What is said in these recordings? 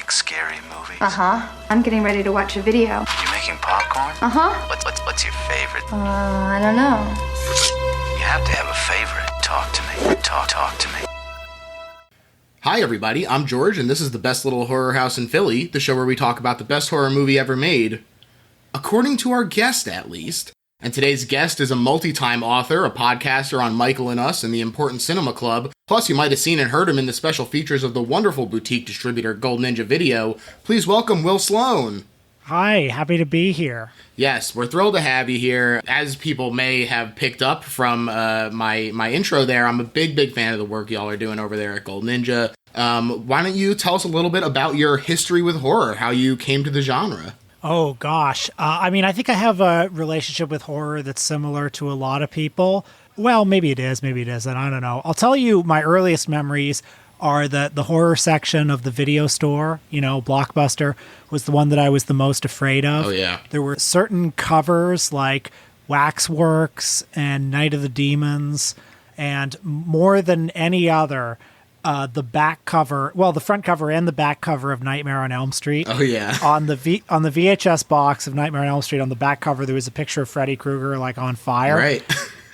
like scary movies? Uh-huh. I'm getting ready to watch a video. You making popcorn? Uh-huh. What's your favorite? I don't know. You have to have a favorite. Talk to me. Talk to me. Hi everybody, I'm George, and this is the Best Little Horror House in Philly, the show where we talk about the best horror movie ever made. According to our guest, at least. And today's guest is a multi-time author, a podcaster on Michael and Us and the Important Cinema Club. Plus, you might have seen and heard him in the special features of the wonderful boutique distributor Gold Ninja Video. Please welcome Will Sloan. Hi, happy to be here. Yes, we're thrilled to have you here. As people may have picked up from my intro there, I'm a big fan of the work y'all are doing over there at Gold Ninja. Why don't you tell us a little bit about your history with horror, how you came to the genre? Oh, gosh. I think I have a relationship with horror that's similar to a lot of people. Well, maybe it is, maybe it isn't. I don't know. I'll tell you my earliest memories are the horror section of the video store. You know, Blockbuster was the one that I was the most afraid of. Oh, yeah. There were certain covers like Waxworks and Night of the Demons, and more than any other, the back cover, well, the front cover and the back cover of Nightmare on Elm Street. Oh, yeah. On the VHS box of Nightmare on Elm Street, on the back cover, there was a picture of Freddy Krueger, like, on fire. Right.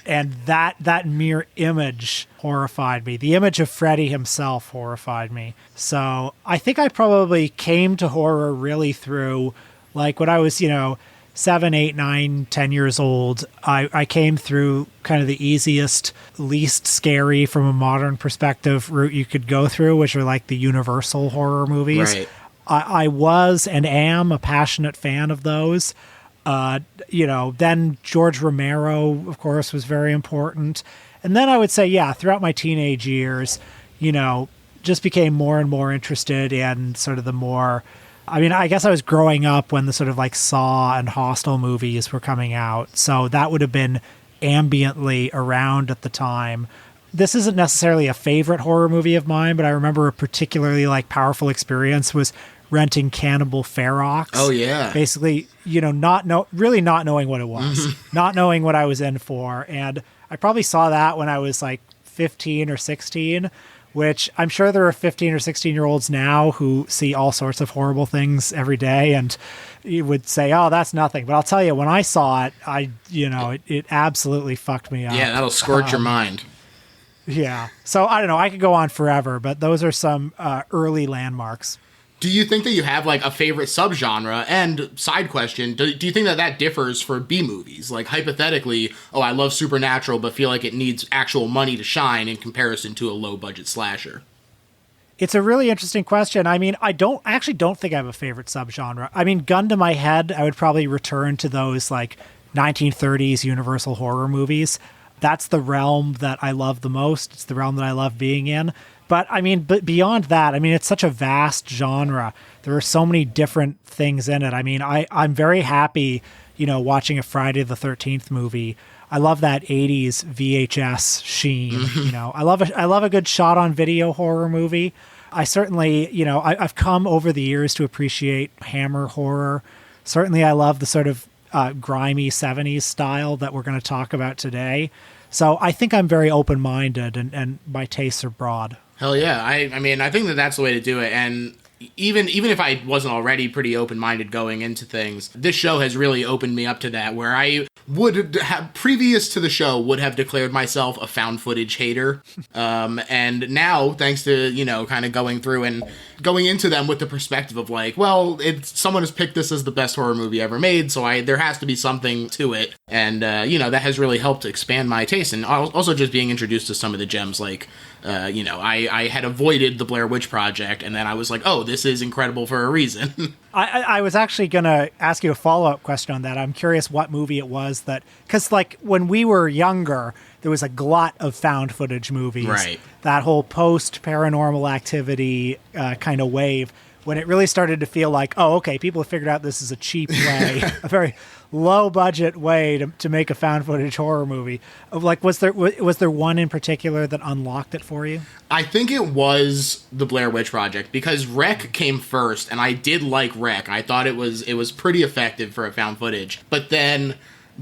And that mere image horrified me. The image of Freddy himself horrified me. So I think I probably came to horror really through, like, when I was, 7, 8, 9, 10 years old, I came through kind of the easiest, least scary from a modern perspective route you could go through, which are like the Universal horror movies. Right. I was and am a passionate fan of those. Then George Romero, of course, was very important. And then I would say, throughout my teenage years, just became more and more interested in sort of the more... I guess I was growing up when the sort of like Saw and Hostel movies were coming out. So that would have been ambiently around at the time. This isn't necessarily a favorite horror movie of mine, but I remember a particularly like powerful experience was renting Cannibal Ferox. Oh, yeah. Basically, not knowing what it was, not knowing what I was in for. And I probably saw that when I was like 15 or 16, which I'm sure there are 15 or 16-year-olds now who see all sorts of horrible things every day, and you would say, oh, that's nothing. But I'll tell you, when I saw it, it absolutely fucked me up. Yeah, that'll scorch your mind. Yeah. So I don't know. I could go on forever, but those are some early landmarks. Do you think that you have, like, a favorite subgenre? And, side question, do you think that differs for B-movies? Like, hypothetically, I love Supernatural, but feel like it needs actual money to shine in comparison to a low-budget slasher. It's a really interesting question. I don't think I have a favorite subgenre. Gun to my head, I would probably return to those, like, 1930s Universal horror movies. That's the realm that I love the most. It's the realm that I love being in. But beyond that, it's such a vast genre. There are so many different things in it. I'm very happy, watching a Friday the 13th movie. I love that 80s VHS sheen. I love a good shot on video horror movie. I certainly, I've come over the years to appreciate Hammer horror. Certainly, I love the sort of grimy 70s style that we're going to talk about today. So I think I'm very open-minded and my tastes are broad. Hell yeah. I think that that's the way to do it. And even if I wasn't already pretty open-minded going into things, this show has really opened me up to that, where I would have, previous to the show, would have declared myself a found footage hater. And now, thanks to, kind of going through and going into them with the perspective of like, well, someone has picked this as the best horror movie ever made, so there has to be something to it. And, that has really helped expand my taste. And also just being introduced to some of the gems, like, I had avoided the Blair Witch Project, and then I was like, oh, this is incredible for a reason. I was actually going to ask you a follow-up question on that. I'm curious what movie it was that... Because, like, when we were younger, there was a glut of found footage movies. Right. That whole post-Paranormal Activity kind of wave, when it really started to feel like, oh, okay, people have figured out this is a cheap way, a very low-budget way to make a found footage horror movie. Like, was there one in particular that unlocked it for you? I think it was the Blair Witch Project, because Rec came first, and I did like Rec. I thought it was pretty effective for a found footage. But then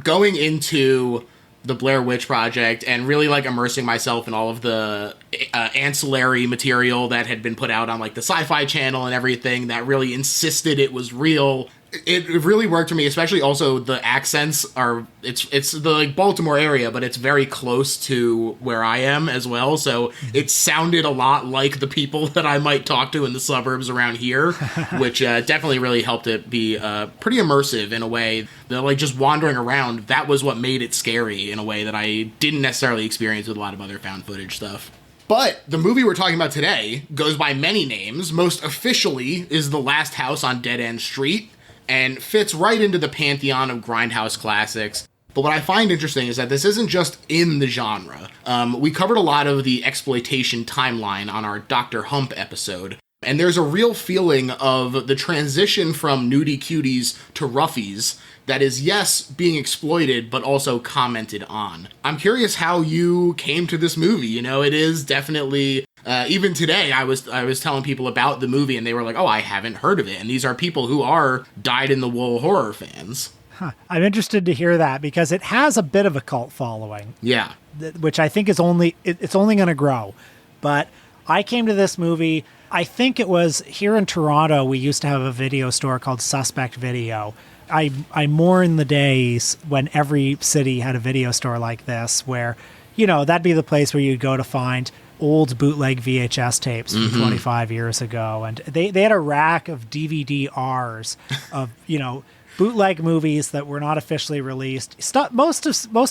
going into the Blair Witch Project and really like immersing myself in all of the ancillary material that had been put out on like the Sci-Fi Channel and everything that really insisted it was real. It really worked for me, especially also the accents are, it's the like Baltimore area, but it's very close to where I am as well. So it sounded a lot like the people that I might talk to in the suburbs around here, which definitely really helped it be pretty immersive in a way that like just wandering around, that was what made it scary in a way that I didn't necessarily experience with a lot of other found footage stuff. But the movie we're talking about today goes by many names. Most officially is The Last House on Dead End Street, and fits right into the pantheon of grindhouse classics. But what I find interesting is that this isn't just in the genre. We covered a lot of the exploitation timeline on our Dr. Hump episode, and there's a real feeling of the transition from nudie cuties to roughies that is, yes, being exploited, but also commented on. I'm curious how you came to this movie. You know, it is definitely... even today, I was telling people about the movie, and they were like, oh, I haven't heard of it. And these are people who are dyed-in-the-wool horror fans. Huh. I'm interested to hear that, because it has a bit of a cult following. Yeah. Which I think is only going to grow. But I came to this movie, I think it was here in Toronto, we used to have a video store called Suspect Video. I mourn the days when every city had a video store like this, where, you know, that'd be the place where you'd go to find old bootleg VHS tapes from 25 years ago. And they had a rack of DVD-Rs of, you know, bootleg movies that were not officially released. Most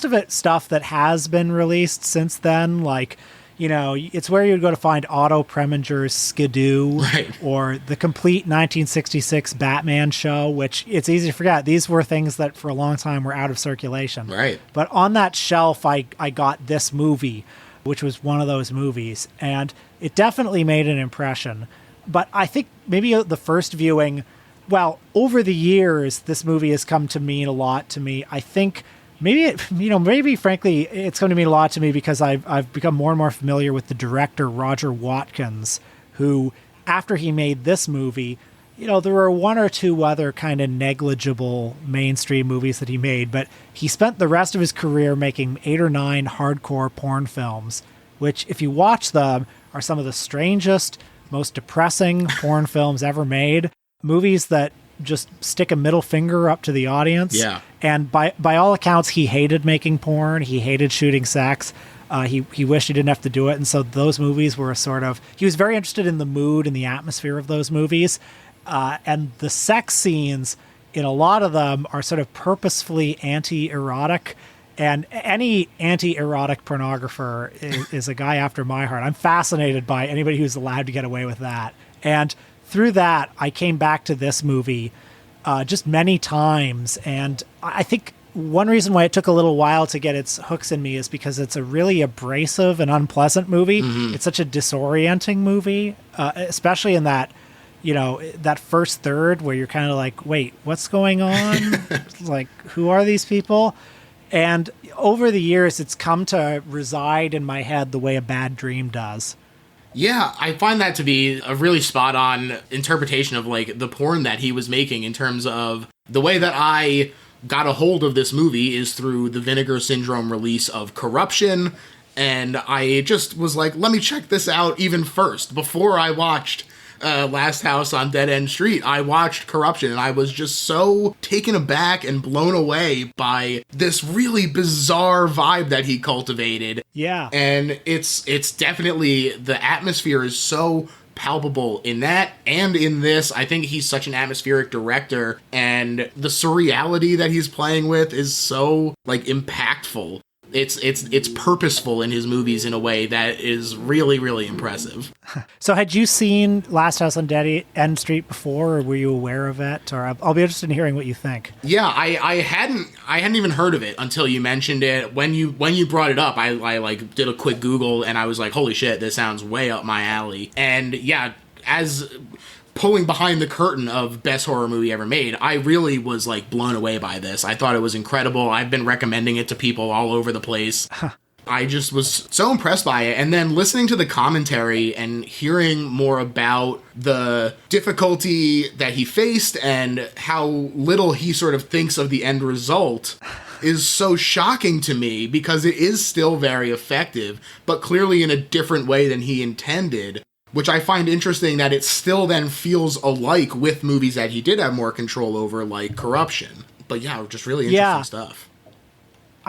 of it stuff that has been released since then, like, you know, it's where you'd go to find Otto Preminger's Skidoo, right, or the complete 1966 Batman show, which it's easy to forget. These were things that for a long time were out of circulation. Right. But on that shelf, I got this movie, which was one of those movies, and it definitely made an impression. But I think maybe the first viewing, well, over the years, this movie has come to mean a lot to me. I think maybe frankly, it's come to mean a lot to me because I've become more and more familiar with the director, Roger Watkins, who, after he made this movie, you know, there were one or two other kind of negligible mainstream movies that he made, but he spent the rest of his career making 8 or 9 hardcore porn films, which, if you watch them, are some of the strangest, most depressing porn films ever made. Movies that just stick a middle finger up to the audience. Yeah. And by all accounts, he hated making porn. He hated shooting sex. He wished he didn't have to do it. And so those movies were he was very interested in the mood and the atmosphere of those movies. And the sex scenes in a lot of them are sort of purposefully anti-erotic. And any anti-erotic pornographer is a guy after my heart. I'm fascinated by anybody who's allowed to get away with that. And through that, I came back to this movie just many times. And I think one reason why it took a little while to get its hooks in me is because it's a really abrasive and unpleasant movie. Mm-hmm. It's such a disorienting movie, especially in that, you know, that first third where you're kind of like, wait, what's going on? Like, who are these people? And over the years, it's come to reside in my head the way a bad dream does. Yeah, I find that to be a really spot-on interpretation of, like, the porn that he was making in terms of the way that I got a hold of this movie is through the Vinegar Syndrome release of Corruption, and I just was like, let me check this out even first. Before I watched Last House on Dead End Street, I watched Corruption, and I was just so taken aback and blown away by this really bizarre vibe that he cultivated. Yeah. And it's definitely, the atmosphere is so palpable in that and in this. I think he's such an atmospheric director, and the surreality that he's playing with is so, like, impactful. It's purposeful in his movies in a way that is really, really impressive. So had you seen Last House on Dead End Street before, or were you aware of it? Or I'll be interested in hearing what you think. Yeah, I hadn't even heard of it until you mentioned it. When you brought it up, I like did a quick Google, and I was like, holy shit, this sounds way up my alley. And yeah, as pulling behind the curtain of best horror movie ever made, I really was, like, blown away by this. I thought it was incredible. I've been recommending it to people all over the place. I just was so impressed by it. And then listening to the commentary and hearing more about the difficulty that he faced and how little he sort of thinks of the end result, is so shocking to me because it is still very effective, but clearly in a different way than he intended, which I find interesting that it still then feels alike with movies that he did have more control over, like Corruption. But yeah, just really interesting stuff.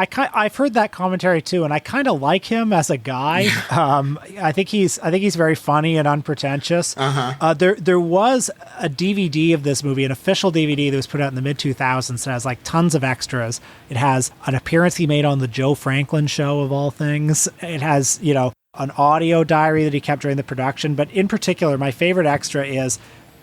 I've heard that commentary too, and I kind of like him as a guy. I think he's very funny and unpretentious. There was a DVD of this movie, an official DVD that was put out in the mid-2000s that has like tons of extras. It has an appearance he made on the Joe Franklin Show of all things. It has, you know, an audio diary that he kept during the production. But in particular, my favorite extra is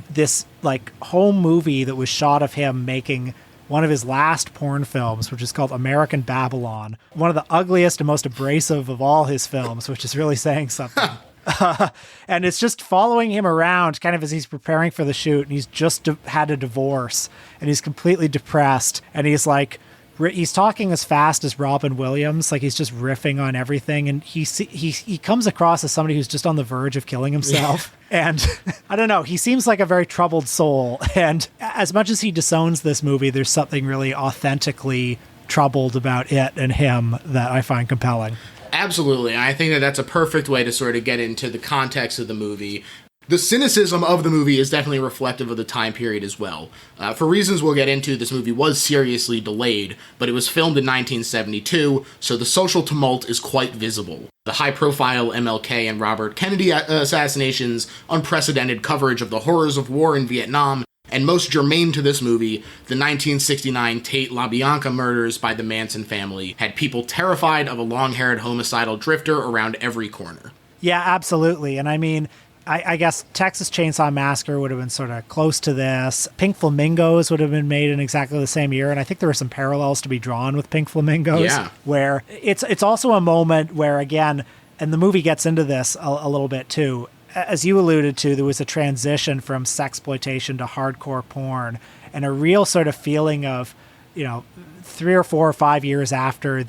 this like home movie that was shot of him making one of his last porn films, which is called American Babylon. One of the ugliest and most abrasive of all his films, which is really saying something. And it's just following him around kind of as he's preparing for the shoot, and he's just had a divorce, and he's completely depressed, and he's like, he's talking as fast as Robin Williams, like he's just riffing on everything, and he comes across as somebody who's just on the verge of killing himself. And I don't know, he seems like a very troubled soul, and as much as he disowns this movie, there's something really authentically troubled about it and him that I find compelling. Absolutely. I think that that's a perfect way to sort of get into the context of the movie. The cynicism of the movie is definitely reflective of the time period as well. For reasons we'll get into, this movie was seriously delayed, but it was filmed in 1972, so the social tumult is quite visible. The high-profile MLK and Robert Kennedy assassinations, unprecedented coverage of the horrors of war in Vietnam, and most germane to this movie, the 1969 Tate LaBianca murders by the Manson family had people terrified of a long-haired homicidal drifter around every corner. Yeah, absolutely. And I mean, I guess Texas Chainsaw Massacre would have been sort of close to this. Pink Flamingos would have been made in exactly the same year, and I think there were some parallels to be drawn with Pink Flamingos, where it's also a moment where, again, and the movie gets into this a little bit too, as you alluded to, there was a transition from sexploitation to hardcore porn, and a real sort of feeling of, you know, 3 or 4 or 5 years after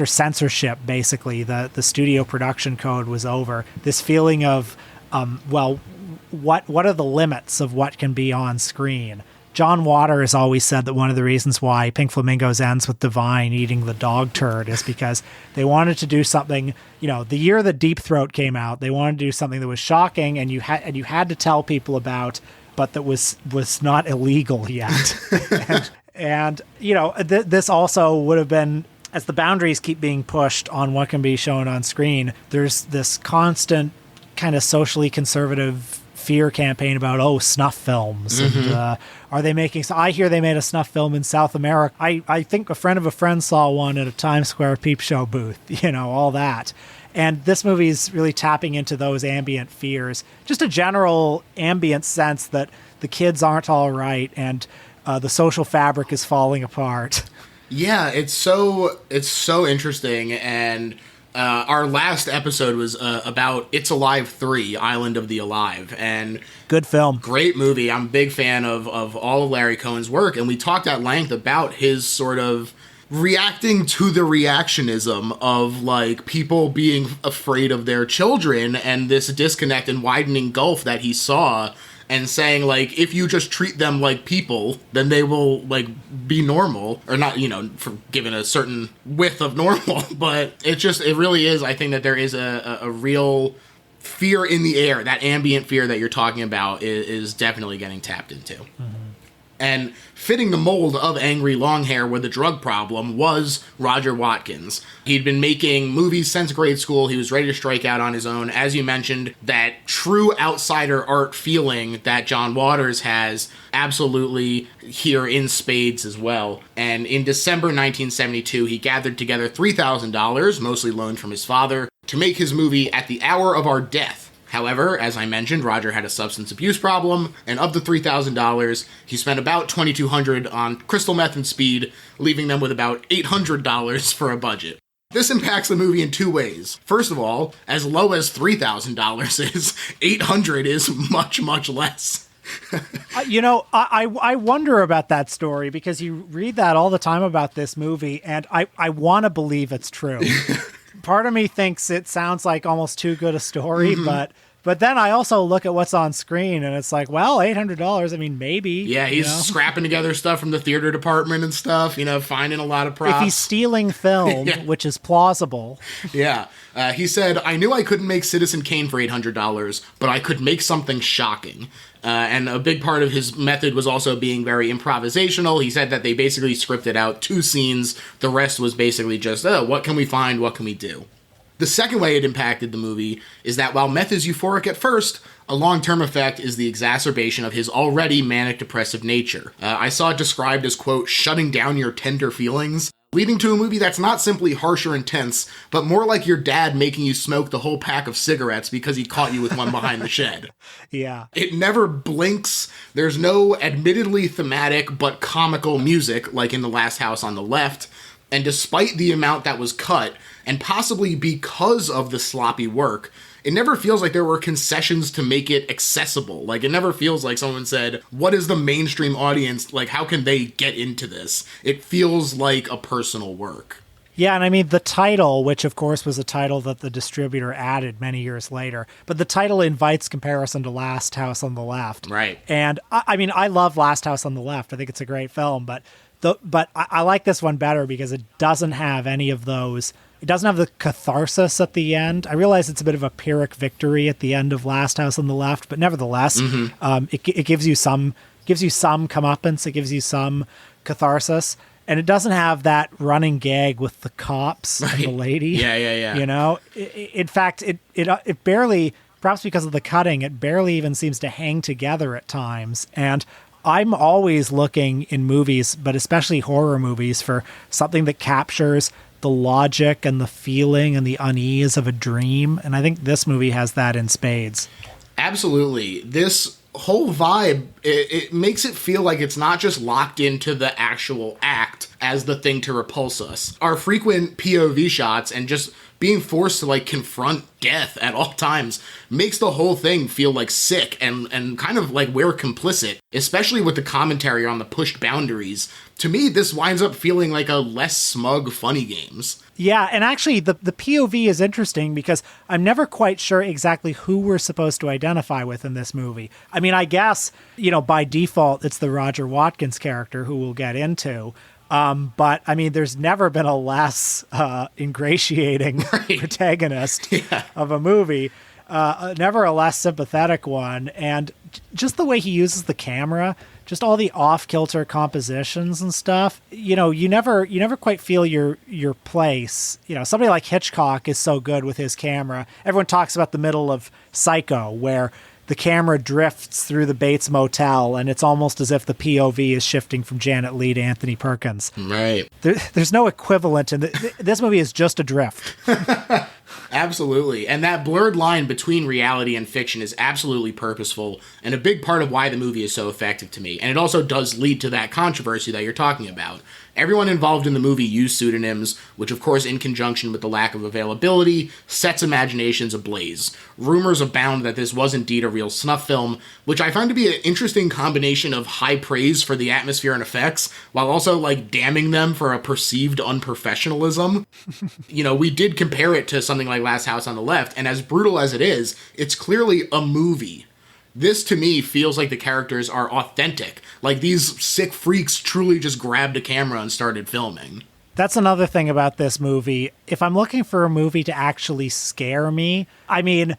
censorship, basically, the studio production code was over, this feeling of, well, what are the limits of what can be on screen? John Waters always said that one of the reasons why Pink Flamingos ends with Divine eating the dog turd is because they wanted to do something, you know, the year that Deep Throat came out, they wanted to do something that was shocking and you had to tell people about, but that was not illegal yet. and you know, this also would have been, as the boundaries keep being pushed on what can be shown on screen, there's this constant kind of socially conservative fear campaign about, snuff films. And are they making, so I hear they made a snuff film in South America. I think a friend of a friend saw one at a Times Square peep show booth, you know, all that. And this movie is really tapping into those ambient fears, just a general ambient sense that the kids aren't all right and the social fabric is falling apart. Yeah, it's so interesting. And our last episode was about It's Alive 3, Island of the Alive. And good film. Great movie. I'm a big fan of all of Larry Cohen's work. And we talked at length about his sort of reacting to the reactionism of, like, people being afraid of their children and this disconnect and widening gulf that he saw, and saying, like, if you just treat them like people, then they will, like, be normal. Or not, you know, for given a certain width of normal. But it really is, I think that there is a real fear in the air. That ambient fear that you're talking about is definitely getting tapped into. Mm-hmm. And fitting the mold of angry long-hair with a drug problem was Roger Watkins. He'd been making movies since grade school. He was ready to strike out on his own. As you mentioned, that true outsider art feeling that John Waters has, absolutely here in spades as well. And in December 1972, he gathered together $3,000, mostly loaned from his father, to make his movie At the Hour of Our Death. However, as I mentioned, Roger had a substance abuse problem, and of the $3,000, he spent about $2,200 on crystal meth and speed, leaving them with about $800 for a budget. This impacts the movie in two ways. First of all, as low as $3,000 is, $800 is much, much less. You know, I wonder about that story, because you read that all the time about this movie, and I want to believe it's true. Part of me thinks it sounds like almost too good a story, but But then I also look at what's on screen and it's like, well, $800. I mean, maybe. Yeah, he's scrapping together stuff from the theater department and stuff, finding a lot of props. If he's stealing film, which is plausible. Yeah. He said, I knew I couldn't make Citizen Kane for $800, but I could make something shocking. And a big part of his method was also being very improvisational. He said that they basically scripted out 2 scenes. The rest was basically just, what can we find? What can we do? The second way it impacted the movie is that while meth is euphoric at first, a long-term effect is the exacerbation of his already manic-depressive nature. I saw it described as, quote, shutting down your tender feelings, leading to a movie that's not simply harsh or intense, but more like your dad making you smoke the whole pack of cigarettes because he caught you with one behind the shed. Yeah. It never blinks. There's no admittedly thematic but comical music like in The Last House on the Left. And despite the amount that was cut, and possibly because of the sloppy work, it never feels like there were concessions to make it accessible. Like, it never feels like someone said, what is the mainstream audience, like, how can they get into this? It feels like a personal work. Yeah, and I mean, the title, which of course was a title that the distributor added many years later, but the title invites comparison to Last House on the Left. Right. And, I mean, I love Last House on the Left. I think it's a great film, but I like this one better because it doesn't have any of those. It doesn't have the catharsis at the end. I realize it's a bit of a Pyrrhic victory at the end of Last House on the Left, but nevertheless, it gives you some comeuppance. It gives you some catharsis, and it doesn't have that running gag with the cops and the lady. Yeah. In fact, it barely, perhaps because of the cutting, it barely even seems to hang together at times. And I'm always looking in movies, but especially horror movies, for something that captures the logic and the feeling and the unease of a dream. And I think this movie has that in spades. Absolutely. This whole vibe, it makes it feel like it's not just locked into the actual act as the thing to repulse us. Our frequent POV shots and just being forced to confront death at all times makes the whole thing feel sick and kind of like we're complicit, especially with the commentary on the pushed boundaries. To me, this winds up feeling like a less smug Funny Games. Yeah, and actually the POV is interesting because I'm never quite sure exactly who we're supposed to identify with in this movie. I mean, I guess, by default, it's the Roger Watkins character who we'll get into. But I mean, there's never been a less ingratiating protagonist of a movie, never a less sympathetic one. And just the way he uses the camera, just all the off-kilter compositions and stuff, you never quite feel your place. Somebody like Hitchcock is so good with his camera. Everyone talks about the middle of Psycho, where the camera drifts through the Bates Motel, and it's almost as if the POV is shifting from Janet Leigh to Anthony Perkins. Right. There's no equivalent, and this movie is just a drift. Absolutely. And that blurred line between reality and fiction is absolutely purposeful and a big part of why the movie is so effective to me. And it also does lead to that controversy that you're talking about. Everyone involved in the movie used pseudonyms, which of course, in conjunction with the lack of availability, sets imaginations ablaze. Rumors abound that this was indeed a real snuff film, which I find to be an interesting combination of high praise for the atmosphere and effects, while also damning them for a perceived unprofessionalism. We did compare it to something like Last House on the Left, and as brutal as it is, it's clearly a movie. This, to me, feels like the characters are authentic. Like these sick freaks truly just grabbed a camera and started filming. That's another thing about this movie. If I'm looking for a movie to actually scare me, I mean,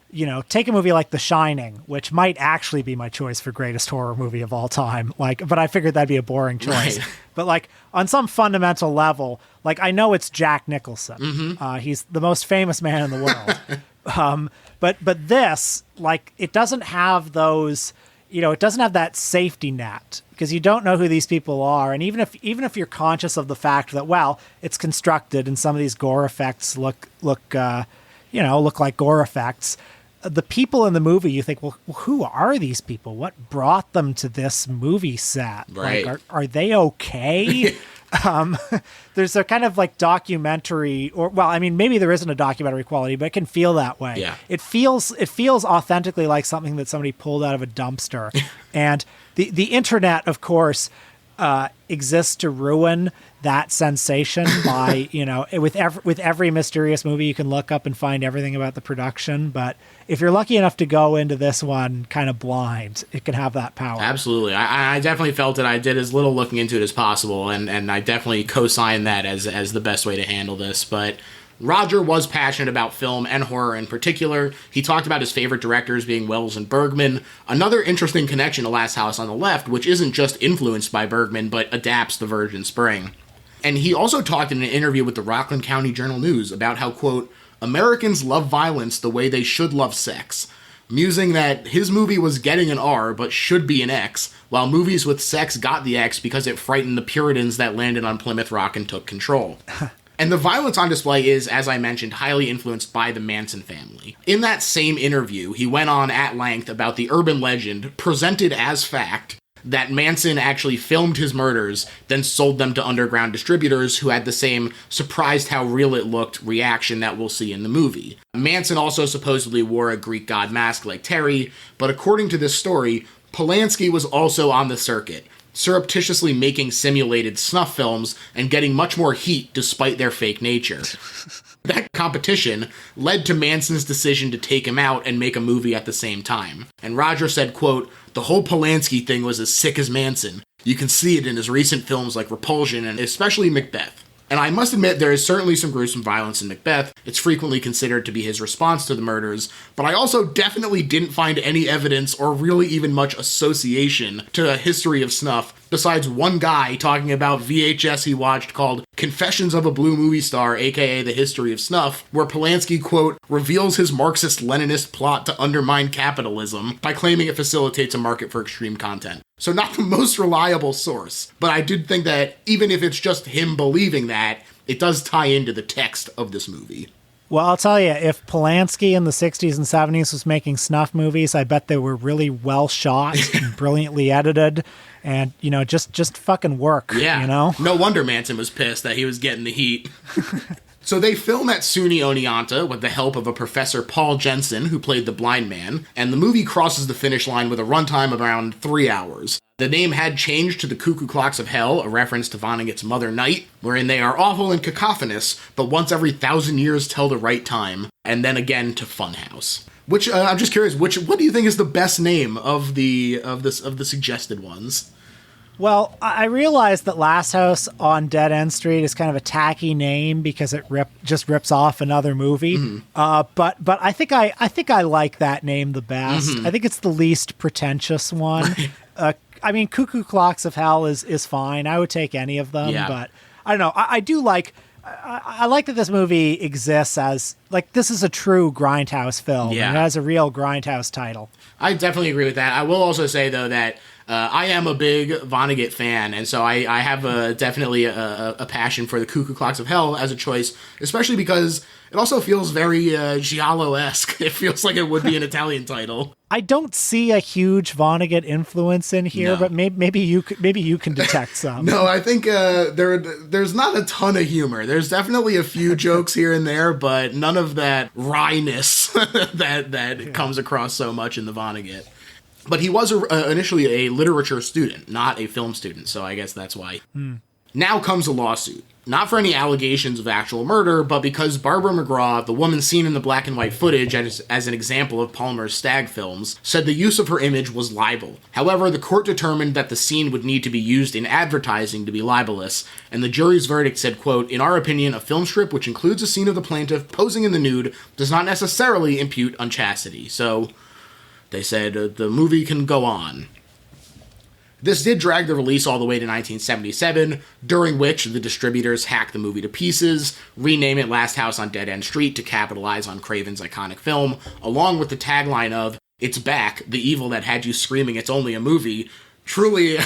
take a movie like The Shining, which might actually be my choice for greatest horror movie of all time. But I figured that'd be a boring choice. Right. But on some fundamental level, I know it's Jack Nicholson. Mm-hmm. He's the most famous man in the world. But this, it doesn't have those, it doesn't have that safety net because you don't know who these people are. And even if you're conscious of the fact that, well, it's constructed and some of these gore effects look like gore effects, the people in the movie, you think, well, who are these people? What brought them to this movie set? Right. Are they okay? There's a kind of documentary, maybe there isn't a documentary quality, but it can feel that way. Yeah. It feels authentically like something that somebody pulled out of a dumpster. And the internet, of course, exists to ruin that sensation by, with every mysterious movie you can look up and find everything about the production. But if you're lucky enough to go into this one kind of blind, it can have that power. Absolutely. I definitely felt it. I did as little looking into it as possible, and I definitely co-sign that as the best way to handle this. But Roger was passionate about film and horror in particular. He talked about his favorite directors being Wells and Bergman. Another interesting connection to Last House on the Left, which isn't just influenced by Bergman, but adapts The Virgin Spring. And he also talked in an interview with the Rockland County Journal-News about how, quote, Americans love violence the way they should love sex, musing that his movie was getting an R but should be an X, while movies with sex got the X because it frightened the Puritans that landed on Plymouth Rock and took control. And the violence on display is, as I mentioned, highly influenced by the Manson family. In that same interview, he went on at length about the urban legend, presented as fact, that Manson actually filmed his murders, then sold them to underground distributors who had the same surprised how real it looked reaction that we'll see in the movie. Manson also supposedly wore a Greek god mask like Terry, but according to this story, Polanski was also on the circuit, surreptitiously making simulated snuff films and getting much more heat despite their fake nature. That competition led to Manson's decision to take him out and make a movie at the same time. And Roger said, quote, the whole Polanski thing was as sick as Manson. You can see it in his recent films like Repulsion and especially Macbeth. And I must admit, there is certainly some gruesome violence in Macbeth. It's frequently considered to be his response to the murders, but I also definitely didn't find any evidence or really even much association to a history of snuff, besides one guy talking about VHS he watched called Confessions of a Blue Movie Star, aka The History of Snuff, where Polanski, quote, reveals his Marxist-Leninist plot to undermine capitalism by claiming it facilitates a market for extreme content. So not the most reliable source, but I did think that even if it's just him believing that, it does tie into the text of this movie. Well, I'll tell you, if Polanski in the 60s and 70s was making snuff movies, I bet they were really well shot and brilliantly edited and, just fucking work, Yeah. No wonder Manson was pissed that he was getting the heat. So they film at SUNY Oneonta with the help of a Professor Paul Jensen, who played the blind man, and the movie crosses the finish line with a runtime of around 3 hours. The name had changed to the Cuckoo Clocks of Hell, a reference to Vonnegut's Mother Night, wherein they are awful and cacophonous, but once every 1,000 years tell the right time, and then again to Funhouse. Which, I'm just curious, what do you think is the best name of the suggested ones? Well, I realized that Last House on Dead End Street is kind of a tacky name because it just rips off another movie. Mm-hmm. But I think I like that name the best. Mm-hmm. I think it's the least pretentious one. I mean, Cuckoo Clocks of Hell is fine. I would take any of them. Yeah. But I don't know. I do like. I like that this movie exists as, like, this is a true Grindhouse film. Yeah. It has a real Grindhouse title. I definitely agree with that. I will also say, though, that I am a big Vonnegut fan, and so I have definitely a passion for the Cuckoo Clocks of Hell as a choice, especially because it also feels very Giallo-esque. It feels like it would be an Italian title. I don't see a huge Vonnegut influence in here, no. But maybe you can detect some. No, I think there's not a ton of humor. There's definitely a few jokes here and there, but none of that wryness that comes across so much in the Vonnegut. But he was initially a literature student, not a film student, so I guess that's why. Now comes a lawsuit. Not for any allegations of actual murder, but because Barbara McGraw, the woman seen in the black and white footage as an example of Palmer's stag films, said the use of her image was libel. However, the court determined that the scene would need to be used in advertising to be libelous, and the jury's verdict said, quote, in our opinion, a film strip which includes a scene of the plaintiff posing in the nude does not necessarily impute unchastity. So they said the movie can go on. This did drag the release all the way to 1977, during which the distributors hacked the movie to pieces, rename it Last House on Dead End Street to capitalize on Craven's iconic film, along with the tagline of, it's back, the evil that had you screaming it's only a movie, truly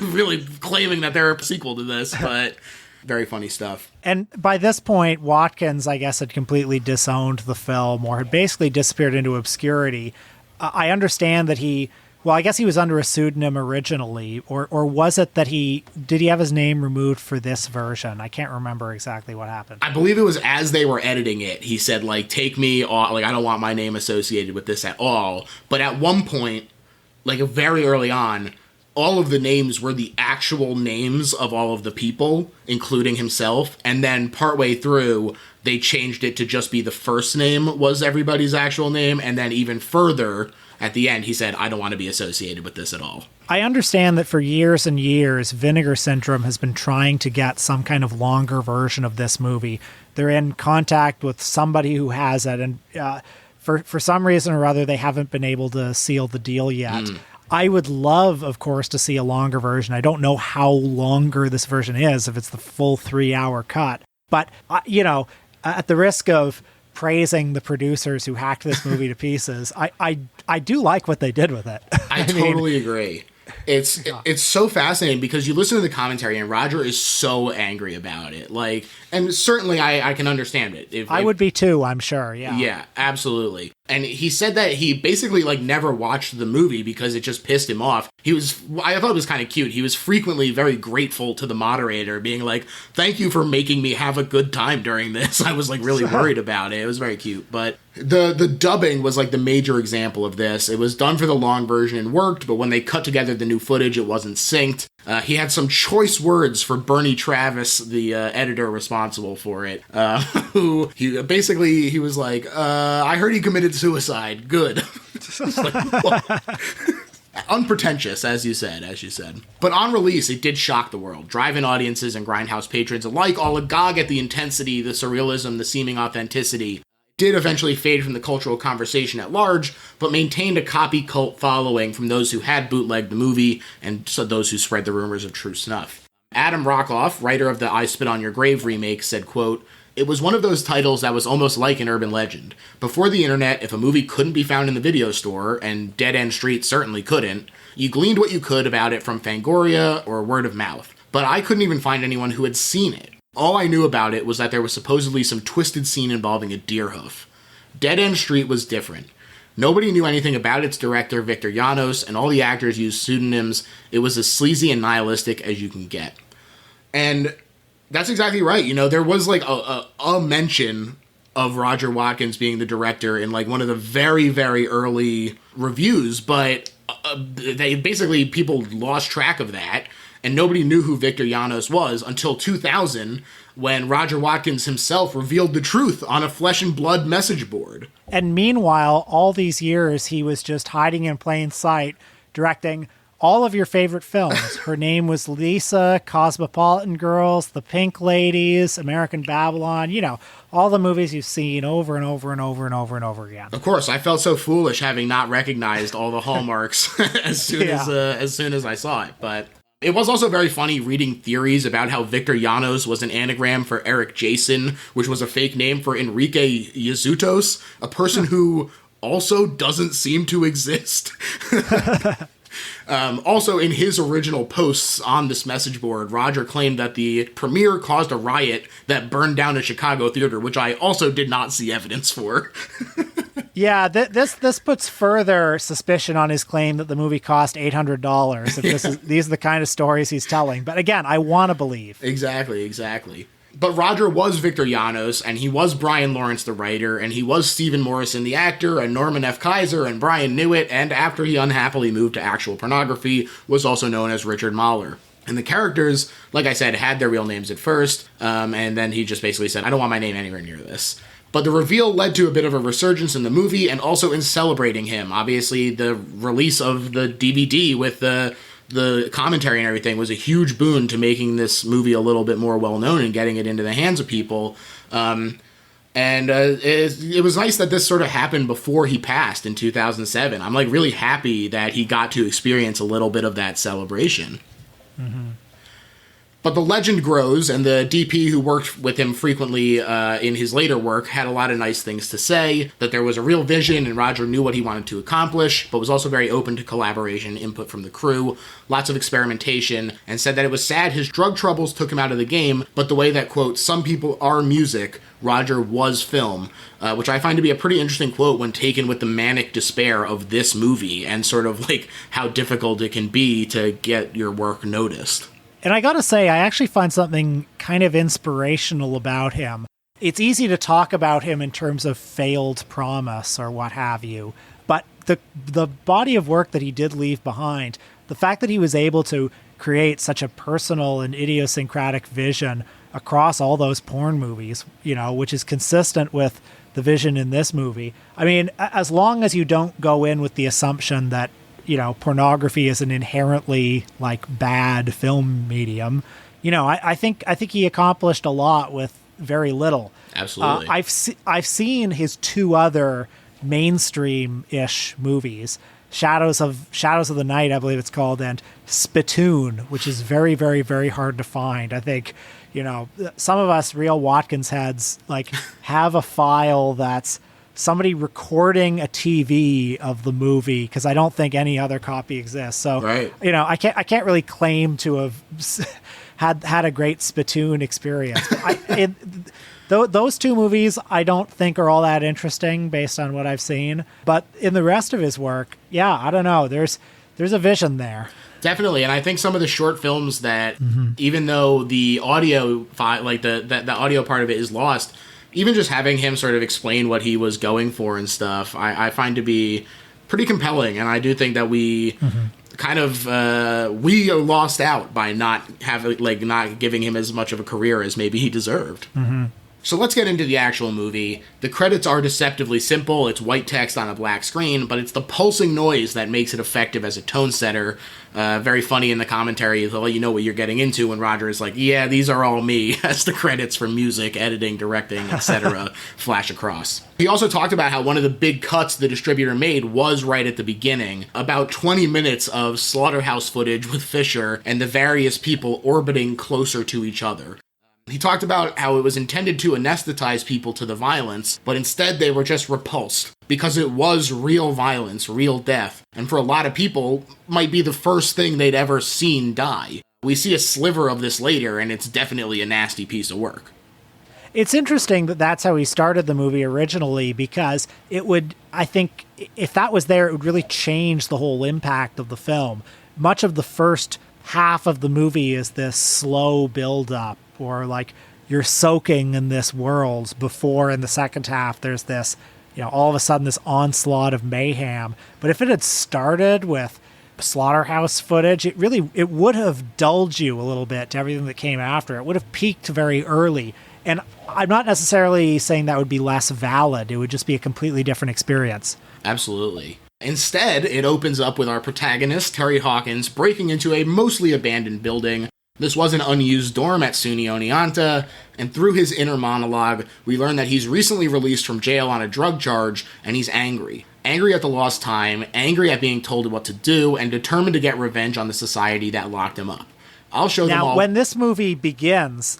really claiming that they're a sequel to this, but very funny stuff. And by this point, Watkins, I guess, had completely disowned the film, or had basically disappeared into obscurity. I understand that I guess he was under a pseudonym originally, or was it that did he have his name removed for this version? I can't remember exactly what happened. I believe it was as they were editing it, he said, like, take me off, like, I don't want my name associated with this at all. But at one point, like, very early on, all of the names were the actual names of all of the people, including himself. And then partway through, they changed it to just be the first name was everybody's actual name. And then even further, at the end, he said, I don't want to be associated with this at all. I understand that for years and years, Vinegar Syndrome has been trying to get some kind of longer version of this movie. They're in contact with somebody who has it, and for some reason or other, they haven't been able to seal the deal yet. I would love, of course, to see a longer version. I don't know how longer this version is, if it's the full 3-hour cut. But, at the risk of praising the producers who hacked this movie to pieces, I do like what they did with it. I totally agree. It's so fascinating because you listen to the commentary and Roger is so angry about it. Like, and certainly I can understand it. I would be too, I'm sure. Yeah. Yeah, absolutely. And he said that he basically never watched the movie because it just pissed him off. I thought it was kind of cute. He was frequently very grateful to the moderator, being like, thank you for making me have a good time during this. I was really worried about it. It was very cute. But the dubbing was the major example of this. It was done for the long version and worked, but when they cut together the new footage, it wasn't synced. He had some choice words for Bernie Travis, the editor responsible for it, who he was like, I heard he committed suicide. Good. Unpretentious, as you said. But on release, it did shock the world. Drive-in audiences and Grindhouse patrons alike, all agog at the intensity, the surrealism, the seeming authenticity. Did eventually fade from the cultural conversation at large, but maintained a copy cult following from those who had bootlegged the movie and so those who spread the rumors of true snuff. Adam Rockoff, writer of the I Spit on Your Grave remake, said, quote, "It was one of those titles that was almost like an urban legend. Before the internet, if a movie couldn't be found in the video store, and Dead End Street certainly couldn't, you gleaned what you could about it from Fangoria or word of mouth. But I couldn't even find anyone who had seen it. All I knew about it was that there was supposedly some twisted scene involving a deer hoof. Dead End Street was different. Nobody knew anything about its director, Victor Janos, and all the actors used pseudonyms. It was as sleazy and nihilistic as you can get." And that's exactly right. There was a mention of Roger Watkins being the director in one of the very, very early reviews, but people lost track of that. And nobody knew who Victor Janos was until 2000, when Roger Watkins himself revealed the truth on a flesh and blood message board. And meanwhile, all these years, he was just hiding in plain sight, directing all of your favorite films. Her Name Was Lisa, Cosmopolitan Girls, The Pink Ladies, American Babylon, all the movies you've seen over and over and over and over and over again. Of course, I felt so foolish having not recognized all the hallmarks as soon as I saw it, but it was also very funny reading theories about how Victor Janos was an anagram for Eric Jason, which was a fake name for Enrique Yesutos, a person who also doesn't seem to exist. Also, in his original posts on this message board, Roger claimed that the premiere caused a riot that burned down a Chicago theater, which I also did not see evidence for. Yeah, this puts further suspicion on his claim that the movie cost $800. If these are the kind of stories he's telling. But again, I want to believe. Exactly. But Roger was Victor Janos, and he was Brian Lawrence the writer, and he was Stephen Morrison the actor, and Norman F. Kaiser, and Brian Newitt, and after he unhappily moved to actual pornography, was also known as Richard Mahler. And the characters, like I said, had their real names at first, and then he just basically said, I don't want my name anywhere near this. But the reveal led to a bit of a resurgence in the movie, and also in celebrating him. Obviously, the release of the DVD with the commentary and everything was a huge boon to making this movie a little bit more well-known and getting it into the hands of people. It was nice that this sort of happened before he passed in 2007. I'm really happy that he got to experience a little bit of that celebration. Mm-hmm. But the legend grows, and the DP who worked with him frequently in his later work had a lot of nice things to say, that there was a real vision and Roger knew what he wanted to accomplish, but was also very open to collaboration, input from the crew, lots of experimentation, and said that it was sad his drug troubles took him out of the game, but the way that, quote, some people are music, Roger was film, which I find to be a pretty interesting quote when taken with the manic despair of this movie and sort of how difficult it can be to get your work noticed. And I gotta say, I actually find something kind of inspirational about him. It's easy to talk about him in terms of failed promise or what have you, but the body of work that he did leave behind the fact that he was able to create such a personal and idiosyncratic vision across all those porn movies, which is consistent with the vision in this movie. I mean, as long as you don't go in with the assumption that, pornography is an inherently bad film medium, I think he accomplished a lot with very little. Absolutely. I've seen his two other mainstream-ish movies, Shadows of the Night, I believe it's called, and Spittoon, which is very, very, very hard to find. I think, some of us real Watkins heads have a file that's somebody recording a TV of the movie, because I don't think any other copy exists. So, right. I can't really claim to have had a great Spittoon experience. Those two movies I don't think are all that interesting based on what I've seen. But in the rest of his work, yeah, I don't know. There's a vision there. Definitely, and I think some of the short films that, even though the audio the audio part of it is lost, even just having him sort of explain what he was going for and stuff, I find to be pretty compelling, and I do think that we kind of we lost out by not giving him as much of a career as maybe he deserved. So let's get into the actual movie. The credits are deceptively simple. It's white text on a black screen, but it's the pulsing noise that makes it effective as a tone setter. Very funny in the commentary to let you know what you're getting into when Roger is like, yeah, these are all me, as the credits for music, editing, directing, etc. flash across. He also talked about how one of the big cuts the distributor made was right at the beginning. About 20 minutes of slaughterhouse footage with Fisher and the various people orbiting closer to each other. He talked about how it was intended to anesthetize people to the violence, but instead they were just repulsed, because it was real violence, real death, and for a lot of people, might be the first thing they'd ever seen die. We see a sliver of this later, and it's definitely a nasty piece of work. It's interesting that that's how he started the movie originally, because it would, I think, if that was there, it would really change the whole impact of the film. Much of the first half of the movie is this slow build-up, or you're soaking in this world before in the second half there's this, all of a sudden this onslaught of mayhem. But if it had started with slaughterhouse footage, it would have dulled you a little bit to everything that came after. It would have peaked very early. And I'm not necessarily saying that would be less valid. It would just be a completely different experience. Absolutely. Instead, it opens up with our protagonist, Terry Hawkins, breaking into a mostly abandoned building. This was an unused dorm at SUNY Oneonta, and through his inner monologue, we learn that he's recently released from jail on a drug charge, and he's angry. Angry at the lost time, angry at being told what to do, and determined to get revenge on the society that locked him up. I'll show them all. Now, when this movie begins,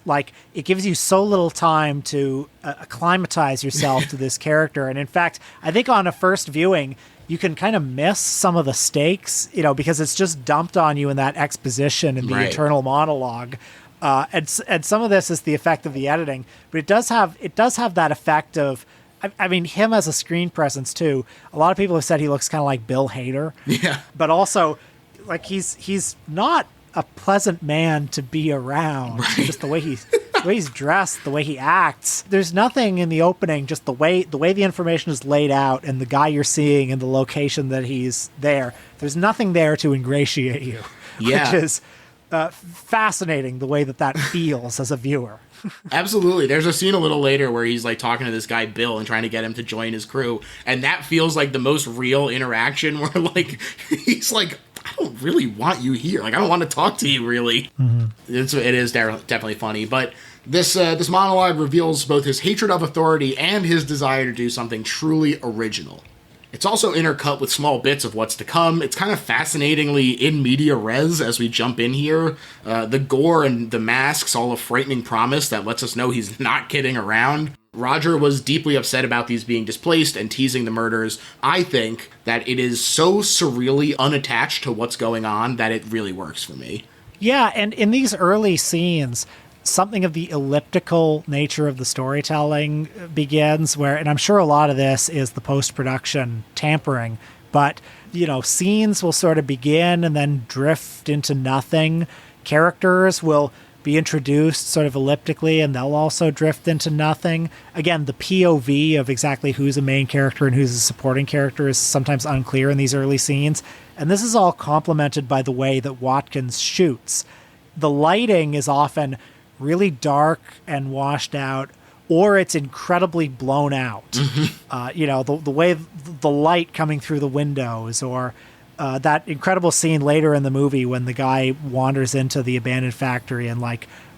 it gives you so little time to acclimatize yourself to this character, and in fact, I think on a first viewing, you can kind of miss some of the stakes, because it's just dumped on you in that exposition and the internal monologue. And some of this is the effect of the editing, but it does have that effect of, I mean, him as a screen presence too. A lot of people have said he looks kind of like Bill Hader. Yeah. But also, he's not a pleasant man to be around. Right. Just the way he's dressed, the way he acts. There's nothing in the opening, just the way the information is laid out and the guy you're seeing and the location that he's there. There's nothing there to ingratiate you. Yeah. Which is fascinating, the way that feels as a viewer. Absolutely. There's a scene a little later where he's talking to this guy Bill and trying to get him to join his crew, and that feels like the most real interaction where he's like, I don't really want you here. I don't want to talk to you, really. Mm-hmm. It is definitely funny. But this monologue reveals both his hatred of authority and his desire to do something truly original. It's also intercut with small bits of what's to come. It's kind of fascinatingly in media res as we jump in here. The gore and the masks, all a frightening promise that lets us know he's not kidding around. Roger was deeply upset about these being displaced and teasing the murders. I think that it is so surreally unattached to what's going on that it really works for me. Yeah, and in these early scenes, something of the elliptical nature of the storytelling begins, and I'm sure a lot of this is the post-production tampering, but, scenes will sort of begin and then drift into nothing. Characters will be introduced sort of elliptically, and they'll also drift into nothing. Again, the POV of exactly who's a main character and who's a supporting character is sometimes unclear in these early scenes. And this is all complemented by the way that Watkins shoots. The lighting is often really dark and washed out, or it's incredibly blown out. The way the light coming through the windows, or that incredible scene later in the movie when the guy wanders into the abandoned factory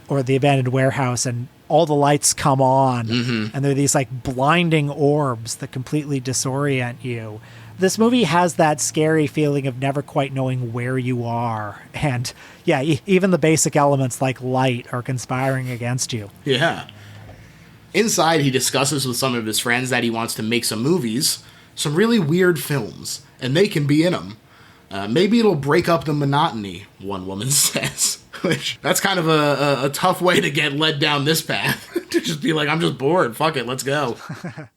or the abandoned warehouse, and all the lights come on, and there are these blinding orbs that completely disorient you. This movie has that scary feeling of never quite knowing where you are. And yeah, even the basic elements like light are conspiring against you. Yeah. Inside, he discusses with some of his friends that he wants to make some movies, some really weird films, and they can be in them. Maybe it'll break up the monotony, one woman says. Which, that's kind of a tough way to get led down this path. To just be like, I'm just bored, fuck it, let's go.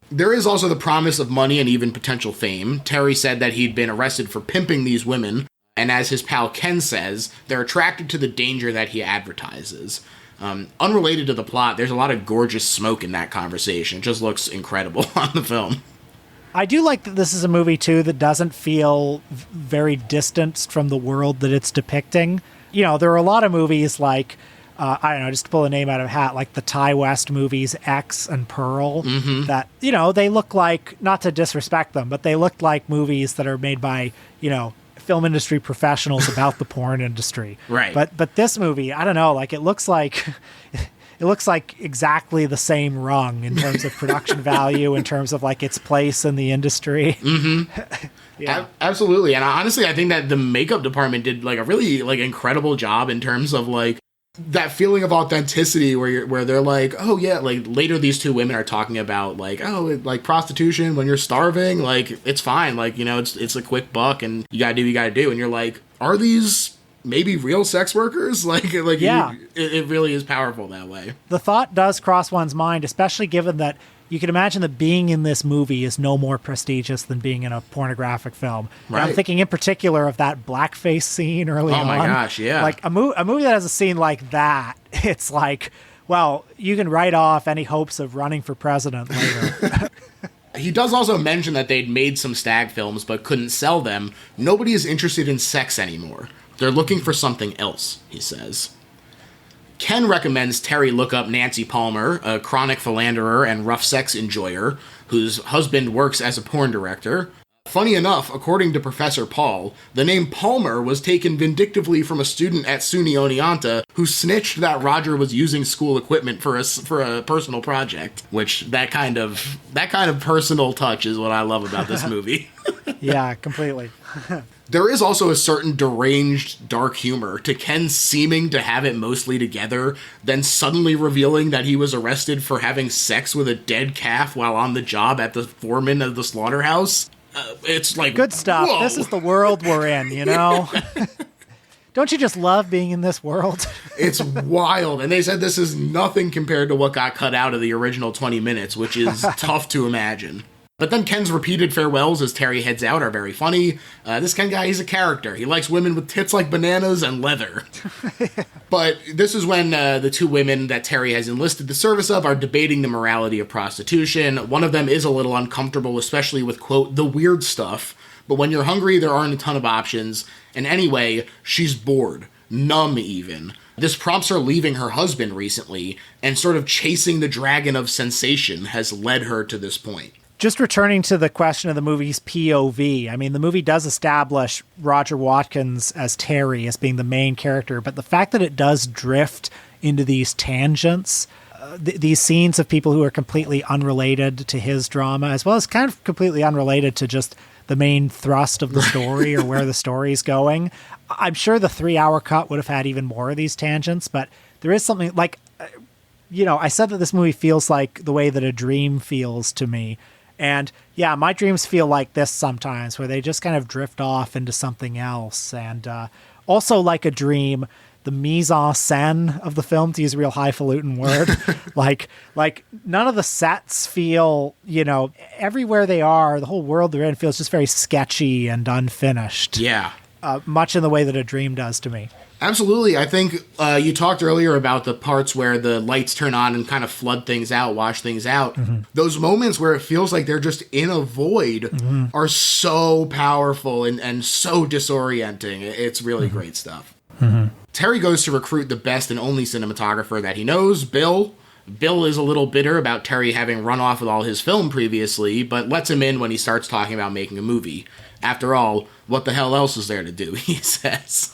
There is also the promise of money and even potential fame. Terry said that he'd been arrested for pimping these women, and as his pal Ken says, they're attracted to the danger that he advertises. Unrelated to the plot, there's a lot of gorgeous smoke in that conversation. It just looks incredible on the film. I do like that this is a movie, too, that doesn't feel very distanced from the world that it's depicting. There are a lot of movies like, I don't know, just to pull a name out of a hat, like the Ty West movies X and Pearl, that, they look like, not to disrespect them, but they look like movies that are made by, film industry professionals about the porn industry. Right. But this movie, I don't know, it looks like... It looks like exactly the same rung in terms of production value, in terms of its place in the industry. Yeah. Absolutely. And honestly, I think that the makeup department did a really incredible job in terms of that feeling of authenticity where they're oh yeah, later these two women are talking about prostitution when you're starving, it's fine. It's a quick buck and you gotta do what you gotta do. And you're are these maybe real sex workers? Yeah. It really is powerful that way. The thought does cross one's mind, especially given that you can imagine that being in this movie is no more prestigious than being in a pornographic film. Right. I'm thinking in particular of that blackface scene early on. Oh my gosh, yeah. A movie that has a scene like that, it's well, you can write off any hopes of running for president later. He does also mention that they'd made some stag films but couldn't sell them. Nobody is interested in sex anymore. They're looking for something else, he says. Ken recommends Terry look up Nancy Palmer, a chronic philanderer and rough sex enjoyer, whose husband works as a porn director. Funny enough, according to Professor Paul, the name Palmer was taken vindictively from a student at SUNY Oneonta who snitched that Roger was using school equipment for a personal project. Which, that kind of personal touch is what I love about this movie. Yeah, completely. There is also a certain deranged dark humor to Ken seeming to have it mostly together, then suddenly revealing that he was arrested for having sex with a dead calf while on the job at the foreman of the slaughterhouse. It's good stuff. Whoa. This is the world we're in, Don't you just love being in this world? It's wild. And they said this is nothing compared to what got cut out of the original 20 minutes, which is tough to imagine. But then Ken's repeated farewells as Terry heads out are very funny. This Ken guy, he's a character. He likes women with tits like bananas and leather. But this is when the two women that Terry has enlisted the service of are debating the morality of prostitution. One of them is a little uncomfortable, especially with, quote, the weird stuff. But when you're hungry, there aren't a ton of options. And anyway, she's bored. Numb, even. This prompts her leaving her husband recently, and sort of chasing the dragon of sensation has led her to this point. Just returning to the question of the movie's POV, I mean, the movie does establish Roger Watkins as Terry, as being the main character, but the fact that it does drift into these tangents, these scenes of people who are completely unrelated to his drama, as well as kind of completely unrelated to just the main thrust of the story or where the story's going. I'm sure the 3-hour cut would have had even more of these tangents, but there is something like, I said that this movie feels like the way that a dream feels to me. And yeah, my dreams feel like this sometimes, where they just kind of drift off into something else. And also like a dream, the mise en scène of the film, to use a real highfalutin word, like none of the sets feel, everywhere they are, the whole world they're in feels just very sketchy and unfinished. Yeah. much in the way that a dream does to me. Absolutely. I think you talked earlier about the parts where the lights turn on and kind of flood things out, wash things out. Those moments where it feels like they're just in a void are so powerful and so disorienting. It's really great stuff. Terry goes to recruit the best and only cinematographer that he knows, Bill. Bill is a little bitter about Terry having run off with all his film previously, but lets him in when he starts talking about making a movie. After all, what the hell else is there to do, he says.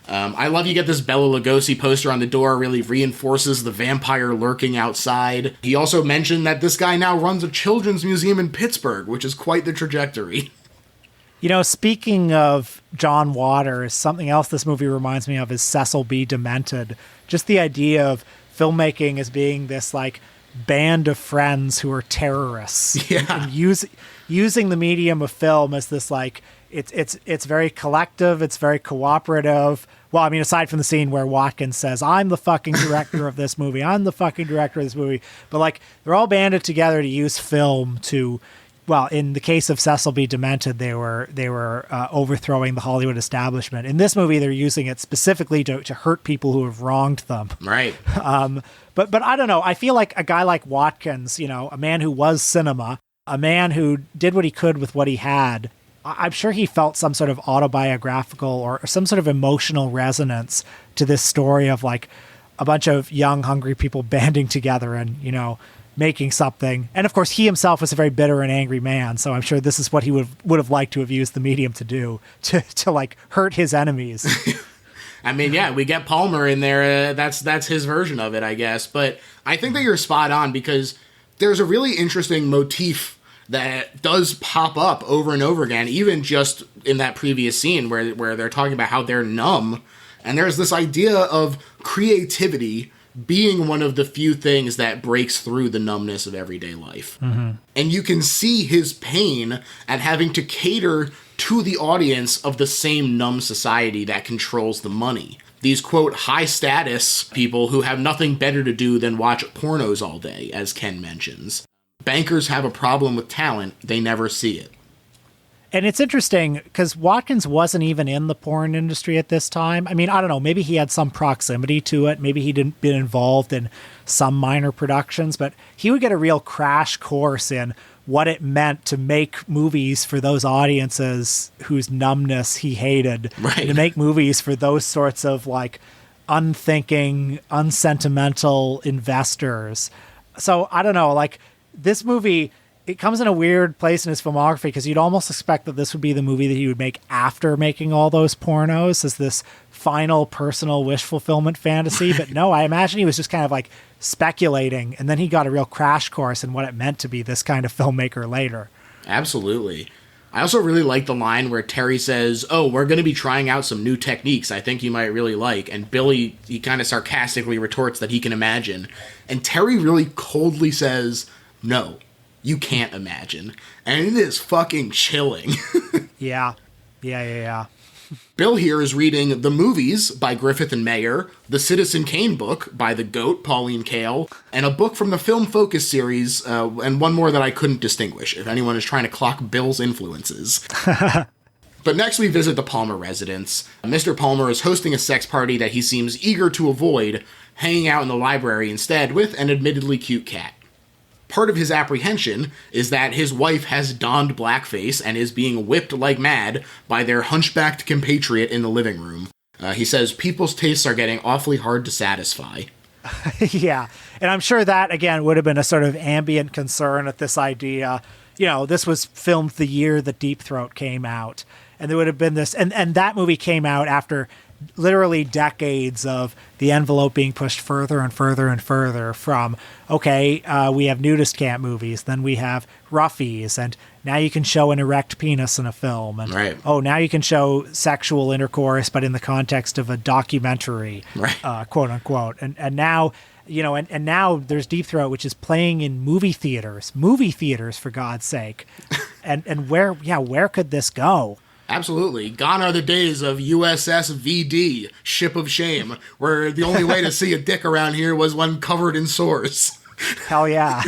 I love you get this Bela Lugosi poster on the door, really reinforces the vampire lurking outside. He also mentioned that this guy now runs a children's museum in Pittsburgh, which is quite the trajectory. You know, speaking of John Waters, something else this movie reminds me of is Cecil B. Demented. Just the idea of filmmaking as being this, like, band of friends who are terrorists. Yeah. And using the medium of film as this, like, it's very collective, it's very cooperative. Well, I mean, aside from the scene where Watkins says, I'm the fucking director of this movie, I'm the fucking director of this movie. But, like, they're all banded together to use film to... Well, in the case of Cecil B. Demented, they were overthrowing the Hollywood establishment. In this movie, they're using it specifically to hurt people who have wronged them. Right. But I don't know. I feel like a guy like Watkins, you know, a man who was cinema, a man who did what he could with what he had, I'm sure he felt some sort of autobiographical or some sort of emotional resonance to this story of, like, a bunch of young, hungry people banding together and, you know, making something. And of course, he himself was a very bitter and angry man, so I'm sure this is what he would have liked to have used the medium to do, to like hurt his enemies. I mean, yeah, we get Palmer in there. That's his version of it, I guess. But I think that you're spot on, because there's a really interesting motif that does pop up over and over again, even just in that previous scene where they're talking about how they're numb. And there's this idea of creativity being one of the few things that breaks through the numbness of everyday life. And you can see his pain at having to cater to the audience of the same numb society that controls the money. These, quote, high-status people who have nothing better to do than watch pornos all day, as Ken mentions. Bankers have a problem with talent, they never see it. And it's interesting because Watkins wasn't even in the porn industry at this time. I mean, I don't know, maybe he had some proximity to it. Maybe he'd been involved in some minor productions, but he would get a real crash course in what it meant to make movies for those audiences whose numbness he hated. Right. To make movies for those sorts of, like, unthinking, unsentimental investors. So I don't know, like, this movie, it comes in a weird place in his filmography because you'd almost expect that this would be the movie that he would make after making all those pornos, as this final personal wish fulfillment fantasy. But no, I imagine he was just kind of like speculating, and then he got a real crash course in what it meant to be this kind of filmmaker later. Absolutely. I also really like the line where Terry says, oh, we're going to be trying out some new techniques I think you might really like. And Billy, he kind of sarcastically retorts that he can imagine. And Terry really coldly says, no, you can't imagine. And it is fucking chilling. Yeah. Bill here is reading The Movies by Griffith and Mayer, the Citizen Kane book by the GOAT, Pauline Kael, and a book from the Film Focus series, and one more that I couldn't distinguish, if anyone is trying to clock Bill's influences. But next we visit the Palmer residence. Mr. Palmer is hosting a sex party that he seems eager to avoid, hanging out in the library instead with an admittedly cute cat. Part of his apprehension is that his wife has donned blackface and is being whipped like mad by their hunchbacked compatriot in the living room. He says people's tastes are getting awfully hard to satisfy. Yeah, and I'm sure that, again, would have been a sort of ambient concern at this idea. You know, this was filmed the year that Deep Throat came out, and there would have been this, and that movie came out after literally decades of the envelope being pushed further and further and further from, okay, we have nudist camp movies, then we have roughies, and now you can show an erect penis in a film, and right. Oh, now you can show sexual intercourse, but in the context of a documentary, right. Quote unquote, and now, you know, and now there's Deep Throat, which is playing in movie theaters for God's sake, and where could this go? Absolutely. Gone are the days of USS VD, Ship of Shame, where the only way to see a dick around here was one covered in sores. Hell yeah.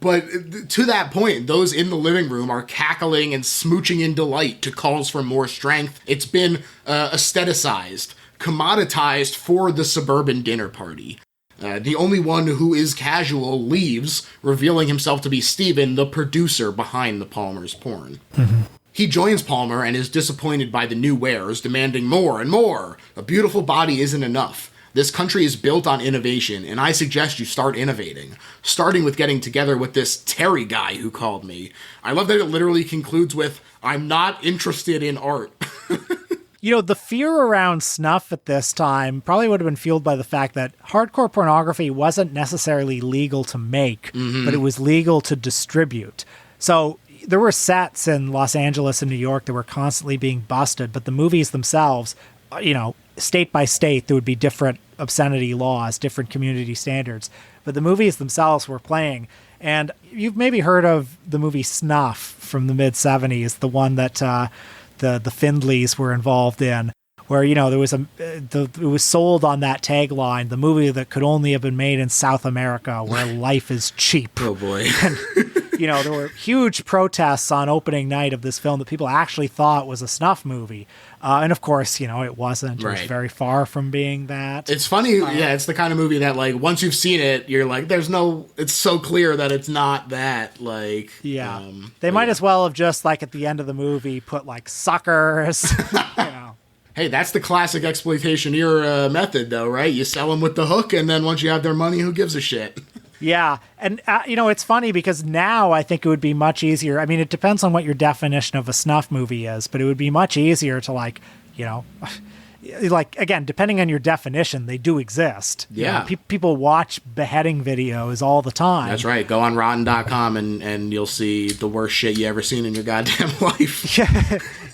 But to that point, those in the living room are cackling and smooching in delight to calls for more strength. It's been aestheticized, commoditized for the suburban dinner party. The only one who is casual leaves, revealing himself to be Steven, the producer behind the Palmer's porn. Mm-hmm. He joins Palmer and is disappointed by the new wares, demanding more and more. A beautiful body isn't enough. This country is built on innovation, and I suggest you start innovating, starting with getting together with this Terry guy who called me. I love that it literally concludes with, I'm not interested in art. The fear around snuff at this time probably would have been fueled by the fact that hardcore pornography wasn't necessarily legal to make, but it was legal to distribute. So there were sets in Los Angeles and New York that were constantly being busted, but the movies themselves, state by state, there would be different obscenity laws, different community standards. But the movies themselves were playing. And you've maybe heard of the movie Snuff from the mid-'70s, the one that the Findleys were involved in, where, there was it was sold on that tagline, the movie that could only have been made in South America, where life is cheap. Oh, boy. And, there were huge protests on opening night of this film that people actually thought was a snuff movie. And of course, it wasn't. It was very far from being that. It's funny. It's the kind of movie that, like, once you've seen it, you're like, it's so clear that it's not that, like. Yeah. They might as well have just, like, at the end of the movie put, like, suckers, Hey, that's the classic exploitation era method, though, right? You sell them with the hook, and then once you have their money, who gives a shit? Yeah. And, it's funny because now I think it would be much easier. I mean, it depends on what your definition of a snuff movie is, but it would be much easier to, like, again, depending on your definition, they do exist. Yeah. People watch beheading videos all the time. That's right. Go on rotten.com and you'll see the worst shit you ever seen in your goddamn life.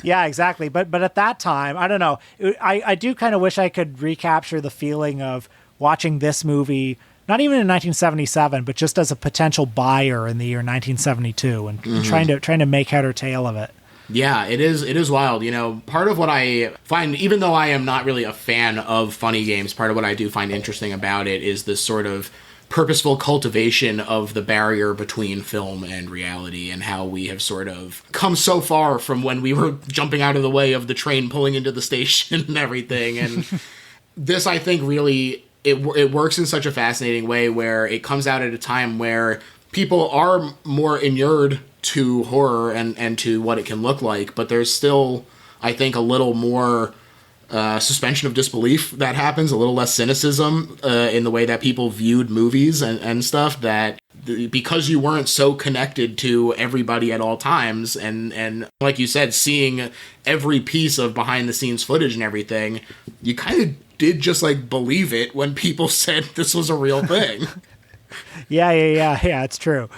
Yeah, exactly. But at that time, I don't know. I do kind of wish I could recapture the feeling of watching this movie, not even in 1977, but just as a potential buyer in the year 1972 and trying to make head or tail of it. Yeah, it is wild. Part of what I find, even though I am not really a fan of funny games, part of what I do find interesting about it is this sort of purposeful cultivation of the barrier between film and reality, and how we have sort of come so far from when we were jumping out of the way of the train pulling into the station and everything. And this, I think, really, it works in such a fascinating way where it comes out at a time where people are more inured to horror and to what it can look like, but there's still, I think, a little more suspension of disbelief that happens, a little less cynicism in the way that people viewed movies and stuff, that because you weren't so connected to everybody at all times, and like you said, seeing every piece of behind the scenes footage and everything, you kind of did just like believe it when people said this was a real thing. Yeah, it's true.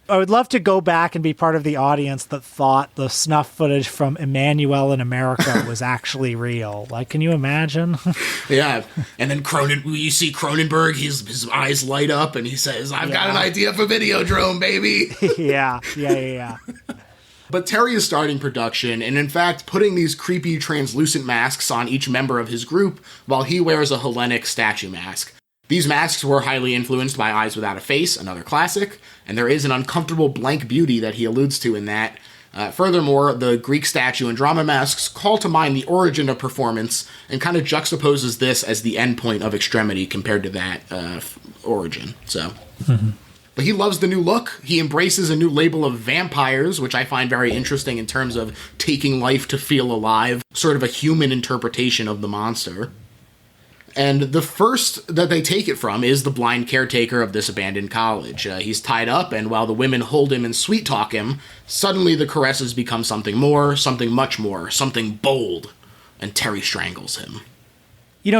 I would love to go back and be part of the audience that thought the snuff footage from Emmanuel in America was actually real. Like, can you imagine? Yeah. And then you see Cronenberg, his eyes light up and he says, I've got an idea for Videodrome, baby. Yeah. But Terry is starting production, and in fact putting these creepy translucent masks on each member of his group while he wears a Hellenic statue mask. These masks were highly influenced by Eyes Without a Face, another classic, and there is an uncomfortable blank beauty that he alludes to in that. Furthermore, the Greek statue and drama masks call to mind the origin of performance and kind of juxtaposes this as the endpoint of extremity compared to that origin. So, But he loves the new look. He embraces a new label of vampires, which I find very interesting in terms of taking life to feel alive, sort of a human interpretation of the monster. And the first that they take it from is the blind caretaker of this abandoned college. He's tied up, and while the women hold him and sweet-talk him, suddenly the caresses become something more, something much more, something bold, and Terry strangles him.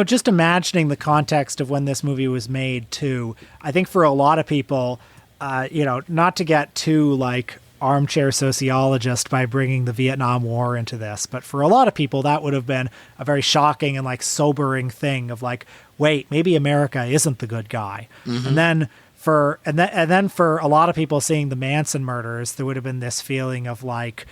Just imagining the context of when this movie was made, too, I think for a lot of people, not to get too, like, armchair sociologist by bringing the Vietnam War into this, but for a lot of people that would have been a very shocking and like sobering thing of like, wait, maybe America isn't the good guy. And then for a lot of people seeing the Manson murders, there would have been this feeling of like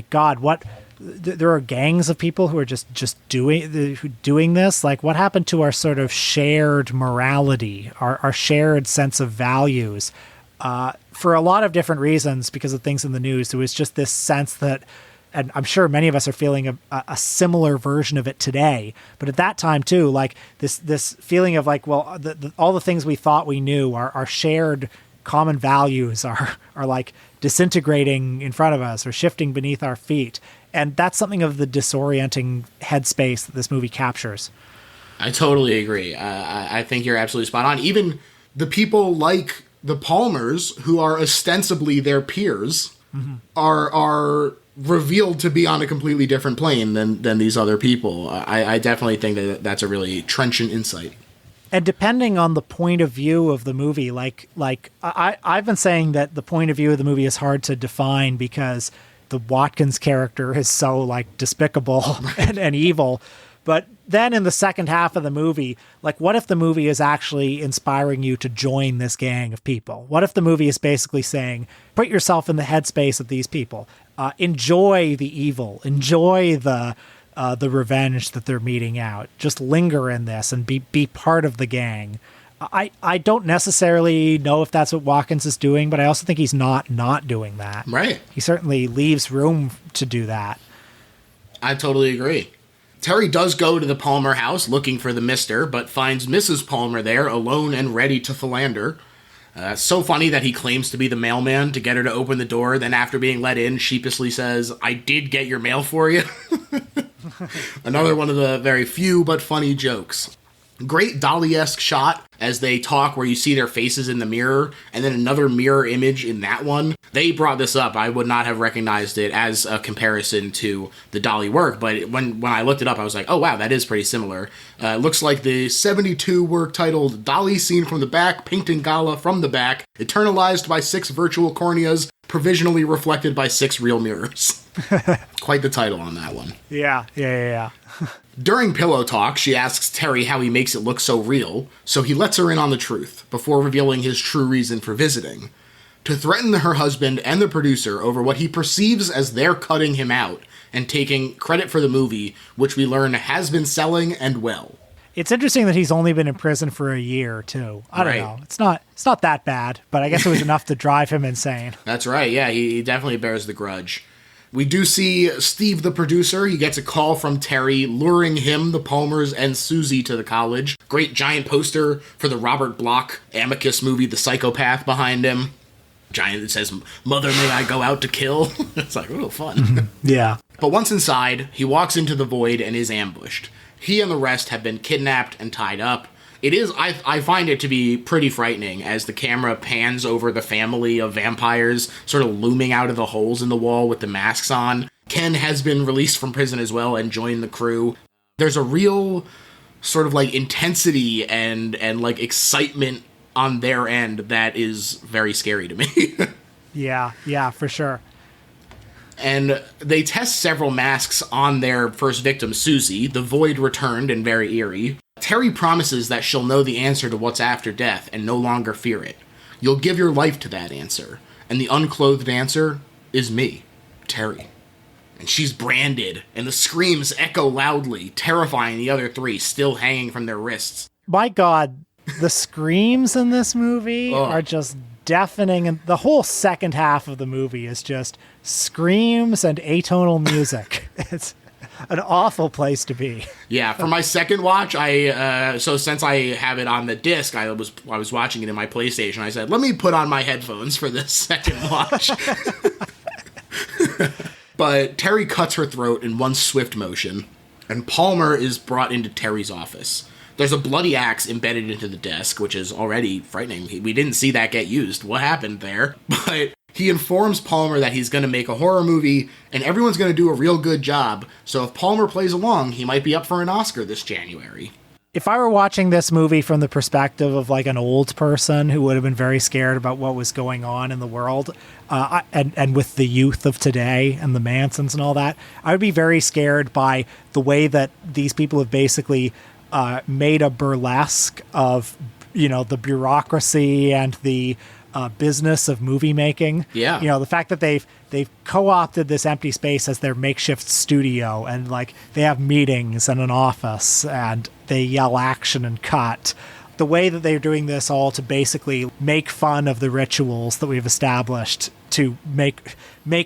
God, what there are gangs of people who are just doing this. Like, what happened to our sort of shared morality, our shared sense of values? for a lot of different reasons because of things in the news. There was just this sense that, and I'm sure many of us are feeling a similar version of it today, but at that time too, like this feeling of like, well, all the things we thought we knew, our shared common values are like disintegrating in front of us or shifting beneath our feet. And that's something of the disorienting headspace that this movie captures. I totally agree. I think you're absolutely spot on. Even the people like the Palmers, who are ostensibly their peers, are revealed to be on a completely different plane than these other people. I definitely think that's a really trenchant insight. And depending on the point of view of the movie, like I've been saying that the point of view of the movie is hard to define because the Watkins character is so like despicable and evil. But then in the second half of the movie, like, what if the movie is actually inspiring you to join this gang of people? What if the movie is basically saying, put yourself in the headspace of these people, enjoy the evil, enjoy the revenge that they're meting out, just linger in this and be part of the gang. I don't necessarily know if that's what Watkins is doing, but I also think he's not doing that. Right. He certainly leaves room to do that. I totally agree. Terry does go to the Palmer house looking for the Mister, but finds Mrs. Palmer there, alone and ready to philander. So funny that he claims to be the mailman to get her to open the door, then after being let in, sheepishly says, "I did get your mail for you." Another one of the very few but funny jokes. Great Dolly-esque shot as they talk where you see their faces in the mirror, and then another mirror image in that one. They brought this up. I would not have recognized it as a comparison to the Dolly work, but when I looked it up, I was like, oh wow, that is pretty similar. It looks like the 72 work titled Dolly Seen from the Back, Painting Gala from the Back, eternalized by 6 virtual corneas, provisionally reflected by 6 real mirrors. Quite the title on that one. Yeah. During pillow talk, she asks Terry how he makes it look so real, so he lets her in on the truth, before revealing his true reason for visiting. To threaten her husband and the producer over what he perceives as their cutting him out, and taking credit for the movie, which we learn has been selling and well. It's interesting that he's only been in prison for a year, too. I don't know. It's not that bad, but I guess it was enough to drive him insane. That's right, yeah, he definitely bears the grudge. We do see Steve, the producer. He gets a call from Terry luring him, the Palmers, and Susie to the college. Great giant poster for the Robert Bloch Amicus movie, The Psychopath, behind him. Giant that says, "Mother, may I go out to kill?" It's like, oh, fun. Yeah. But once inside, he walks into the void and is ambushed. He and the rest have been kidnapped and tied up. It is, I find it to be pretty frightening as the camera pans over the family of vampires sort of looming out of the holes in the wall with the masks on. Ken has been released from prison as well and joined the crew. There's a real sort of like intensity and like excitement on their end that is very scary to me. Yeah, for sure. And they test several masks on their first victim, Susie. The void returned and very eerie. Terry promises that she'll know the answer to what's after death and no longer fear it. You'll give your life to that answer. And the unclothed answer is me, Terry. And she's branded, and the screams echo loudly, terrifying the other 3 still hanging from their wrists. My God, the screams in this movie are just deafening, and the whole second half of the movie is just screams and atonal music. It's an awful place to be. Yeah, for my second watch, so since I have it on the disc, I was watching it in my PlayStation. I said, let me put on my headphones for this second watch. But Terry cuts her throat in one swift motion, and Palmer is brought into Terry's office. There's a bloody axe embedded into the desk, which is already frightening. We didn't see that get used. What happened there? But he informs Palmer that he's going to make a horror movie, and everyone's going to do a real good job. So if Palmer plays along, he might be up for an Oscar this January. If I were watching this movie from the perspective of like an old person who would have been very scared about what was going on in the world, and with the youth of today and the Mansons and all that, I would be very scared by the way that these people have basically made a burlesque of, the bureaucracy and the business of movie making. Yeah. The fact that they've co-opted this empty space as their makeshift studio, and like they have meetings and an office and they yell action and cut. the way that they're doing this all to basically make fun of the rituals that we've established to make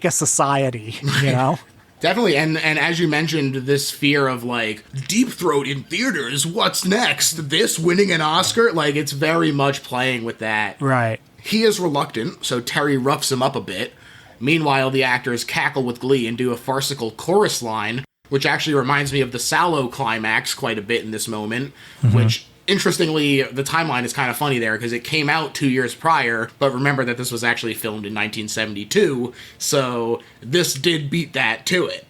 a society, you know? Definitely, and as you mentioned, this fear of, like, Deep Throat in theaters, what's next? This winning an Oscar? Like, it's very much playing with that. Right. He is reluctant, so Terry roughs him up a bit. Meanwhile, the actors cackle with glee and do a farcical chorus line, which actually reminds me of the Sallow climax quite a bit in this moment, which, interestingly, the timeline is kind of funny there, because it came out 2 years prior, but remember that this was actually filmed in 1972, so this did beat that to it.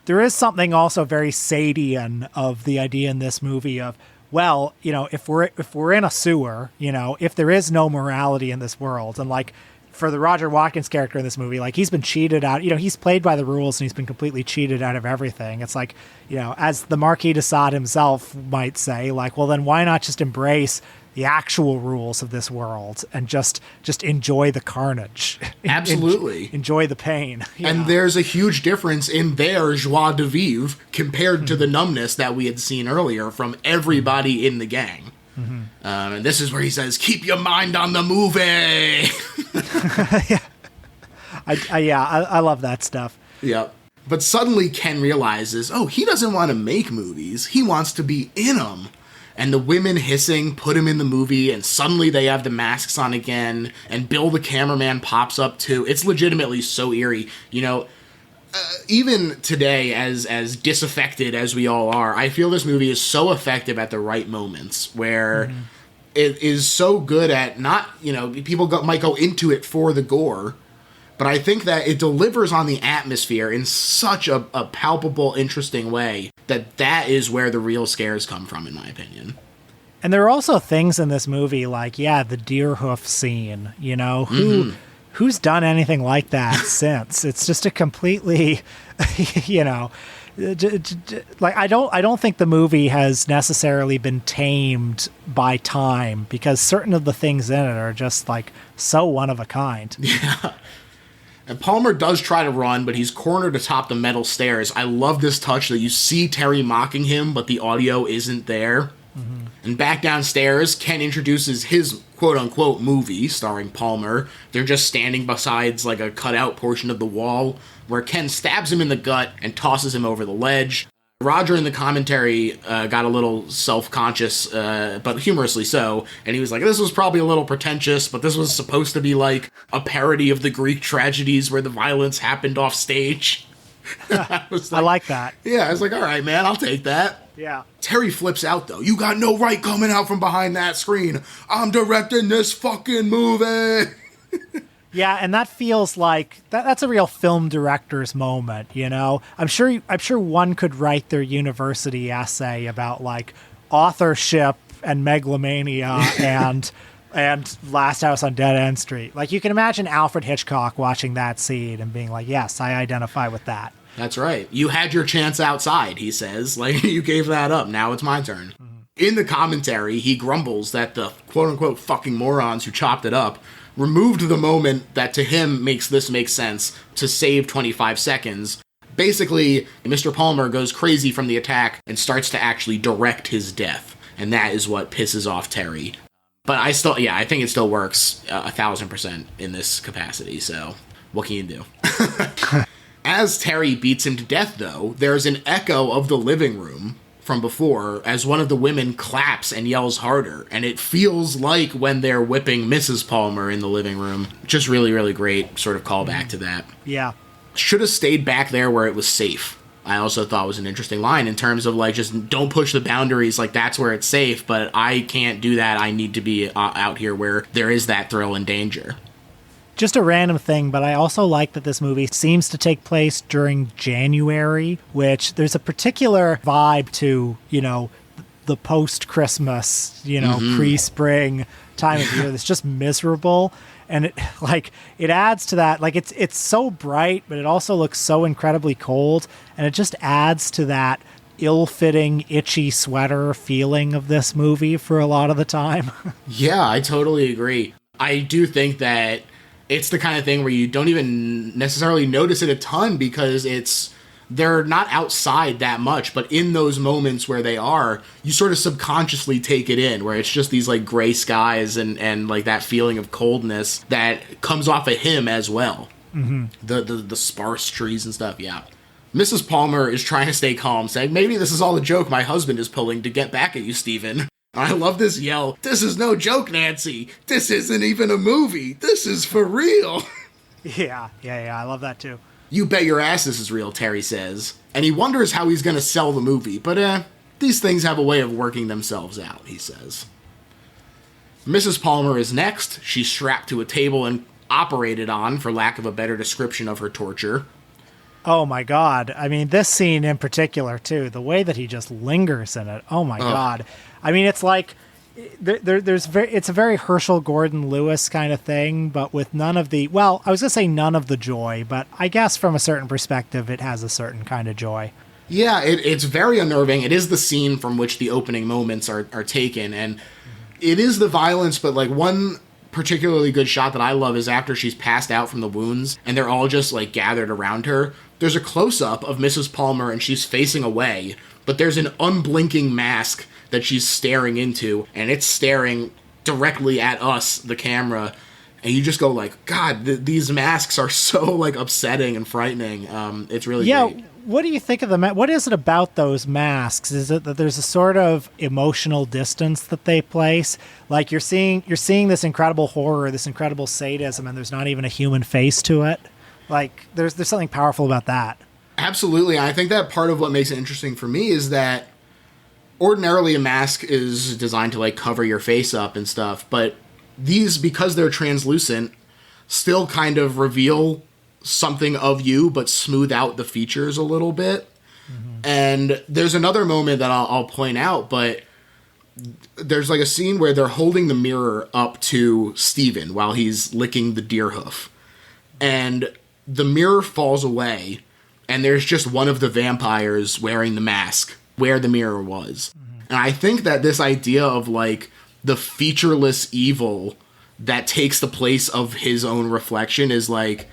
There is something also very Sadian of the idea in this movie of, well, you know, if we're in a sewer, you know, if there is no morality in this world, and like for the Roger Watkins character in this movie, like he's been cheated out, you know, he's played by the rules and he's been completely cheated out of everything. It's like, you know, as the Marquis de Sade himself might say, like, well, then why not just embrace the actual rules of this world and just enjoy the carnage? Absolutely. Enjoy the pain. And there's a huge difference in their joie de vivre compared to the numbness that we had seen earlier from everybody in the gang. And this is where he says, keep your mind on the movie. I love that stuff. Yep. But suddenly Ken realizes, oh, he doesn't want to make movies. He wants to be in them. And the women hissing put him in the movie, and suddenly they have the masks on again, and Bill the cameraman pops up too. It's legitimately so eerie. You know, even today, as disaffected as we all are, I feel this movie is so effective at the right moments, where it is so good at not, you know, people might go into it for the gore, but I think that it delivers on the atmosphere in such a palpable, interesting way that is where the real scares come from, in my opinion. And there are also things in this movie like, the deer hoof scene, you know, who's done anything like that since? It's just a completely, you know, like I don't think the movie has necessarily been tamed by time, because certain of the things in it are just like so one of a kind. Yeah. And Palmer does try to run, but he's cornered atop the metal stairs. I love this touch that you see Terry mocking him, but the audio isn't there. And back downstairs, Ken introduces his quote-unquote movie starring Palmer. They're just standing beside like a cutout portion of the wall where Ken stabs him in the gut and tosses him over the ledge. Roger in the commentary got a little self-conscious, but humorously so, and he was like, this was probably a little pretentious, but this was supposed to be like a parody of the Greek tragedies where the violence happened off stage. I like that. Yeah, I was like, all right, man, I'll take that. Yeah. Terry flips out, though. You got no right coming out from behind that screen. I'm directing this fucking movie. Yeah, and that feels like that's a real film director's moment, you know? I'm sure one could write their university essay about like authorship and megalomania and Last House on Dead End Street. Like, you can imagine Alfred Hitchcock watching that scene and being like, yes, I identify with that. That's right. You had your chance outside, he says. Like, you gave that up. Now it's my turn. In the commentary, he grumbles that the quote-unquote fucking morons who chopped it up removed the moment that to him makes this make sense to save 25 seconds. Basically, Mr. Palmer goes crazy from the attack and starts to actually direct his death. And that is what pisses off Terry. But I think it still works 1,000% in this capacity, so what can you do? As Terry beats him to death, though, there's an echo of the living room from before as one of the women claps and yells harder, and it feels like when they're whipping Mrs. Palmer in the living room. Just really, really great sort of callback to that. Yeah. Should have stayed back there where it was safe. I also thought was an interesting line in terms of like, just don't push the boundaries, like that's where it's safe, but I can't do that. I need to be out here where there is that thrill and danger. Just a random thing, but I also like that this movie seems to take place during January, which there's a particular vibe to, you know, the post-Christmas, you know, pre-spring time of year that's just miserable. And it adds to that. Like, it's so bright, but it also looks so incredibly cold, and it just adds to that ill-fitting, itchy sweater feeling of this movie for a lot of the time. Yeah, I totally agree. I do think that it's the kind of thing where you don't even necessarily notice it a ton because it's they're not outside that much, but in those moments where they are, you sort of subconsciously take it in, where it's just these like gray skies and like that feeling of coldness that comes off of him as well. Mm-hmm. The sparse trees and stuff, yeah. Mrs. Palmer is trying to stay calm, saying, maybe this is all a joke my husband is pulling to get back at you, Stephen. I love this yell. This is no joke, Nancy. This isn't even a movie. This is for real. Yeah. I love that too. You bet your ass this is real, Terry says. And he wonders how he's going to sell the movie, but these things have a way of working themselves out, he says. Mrs. Palmer is next. She's strapped to a table and operated on, for lack of a better description of her torture. Oh my God. I mean, this scene in particular, too, the way that he just lingers in it. Oh my God. I mean, it's like, it's a very Herschel Gordon Lewis kind of thing, but with none of the, well, I was going to say none of the joy, but I guess from a certain perspective, it has a certain kind of joy. Yeah, it's very unnerving. It is the scene from which the opening moments are taken, and it is the violence, but like one particularly good shot that I love is after she's passed out from the wounds, and they're all just like gathered around her. There's a close-up of Mrs. Palmer, and she's facing away, but there's an unblinking mask that she's staring into, and it's staring directly at us, the camera, and you just go like, God, these masks are so like upsetting and frightening. It's really great. What do you think of what is it about those masks? Is it that there's a sort of emotional distance that they place? Like you're seeing this incredible horror, this incredible sadism, and there's not even a human face to it. Like there's something powerful about that. Absolutely. I think that part of what makes it interesting for me is that ordinarily a mask is designed to like cover your face up and stuff, but these, because they're translucent, still kind of reveal something of you, but smooth out the features a little bit. Mm-hmm. And there's another moment that I'll point out, but there's like a scene where they're holding the mirror up to Stephen while he's licking the deer hoof, and the mirror falls away, and there's just one of the vampires wearing the mask where the mirror was. Mm-hmm. And I think that this idea of like the featureless evil that takes the place of his own reflection is like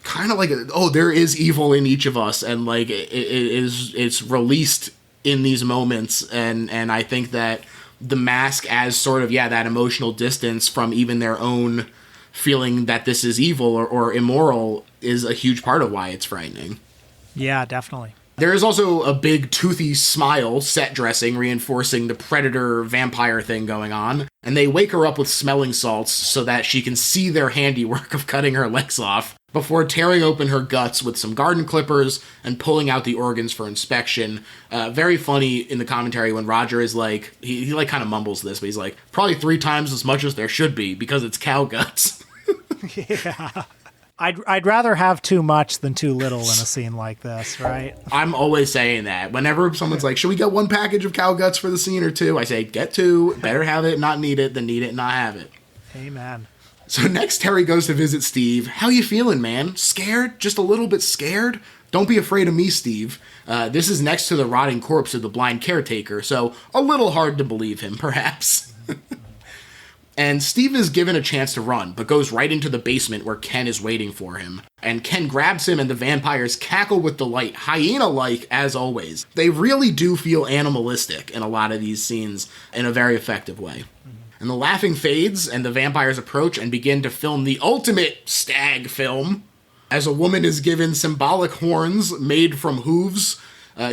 kind of like, there is evil in each of us, and like it's released in these moments, and I think that the mask as sort of that emotional distance from even their own feeling that this is evil or immoral is a huge part of why it's frightening. Yeah, definitely. There is also a big toothy smile set dressing reinforcing the predator vampire thing going on, and they wake her up with smelling salts so that she can see their handiwork of cutting her legs off before tearing open her guts with some garden clippers and pulling out the organs for inspection. Very funny in the commentary when Roger is like, he like kind of mumbles this, but he's like, probably 3 times as much as there should be because it's cow guts. Yeah. I'd rather have too much than too little in a scene like this, right? I'm always saying that. Whenever someone's like, should we get 1 package of cow guts for the scene or 2? I say, get 2. Better have it, not need it, than need it, not have it. Amen. So next, Terry goes to visit Steve. How you feeling, man? Scared? Just a little bit scared? Don't be afraid of me, Steve. This is next to the rotting corpse of the blind caretaker, so a little hard to believe him, perhaps. And Steve is given a chance to run, but goes right into the basement where Ken is waiting for him. And Ken grabs him and the vampires cackle with delight, hyena-like as always. They really do feel animalistic in a lot of these scenes in a very effective way. And the laughing fades, and the vampires approach and begin to film the ultimate stag film, as a woman is given symbolic horns made from hooves.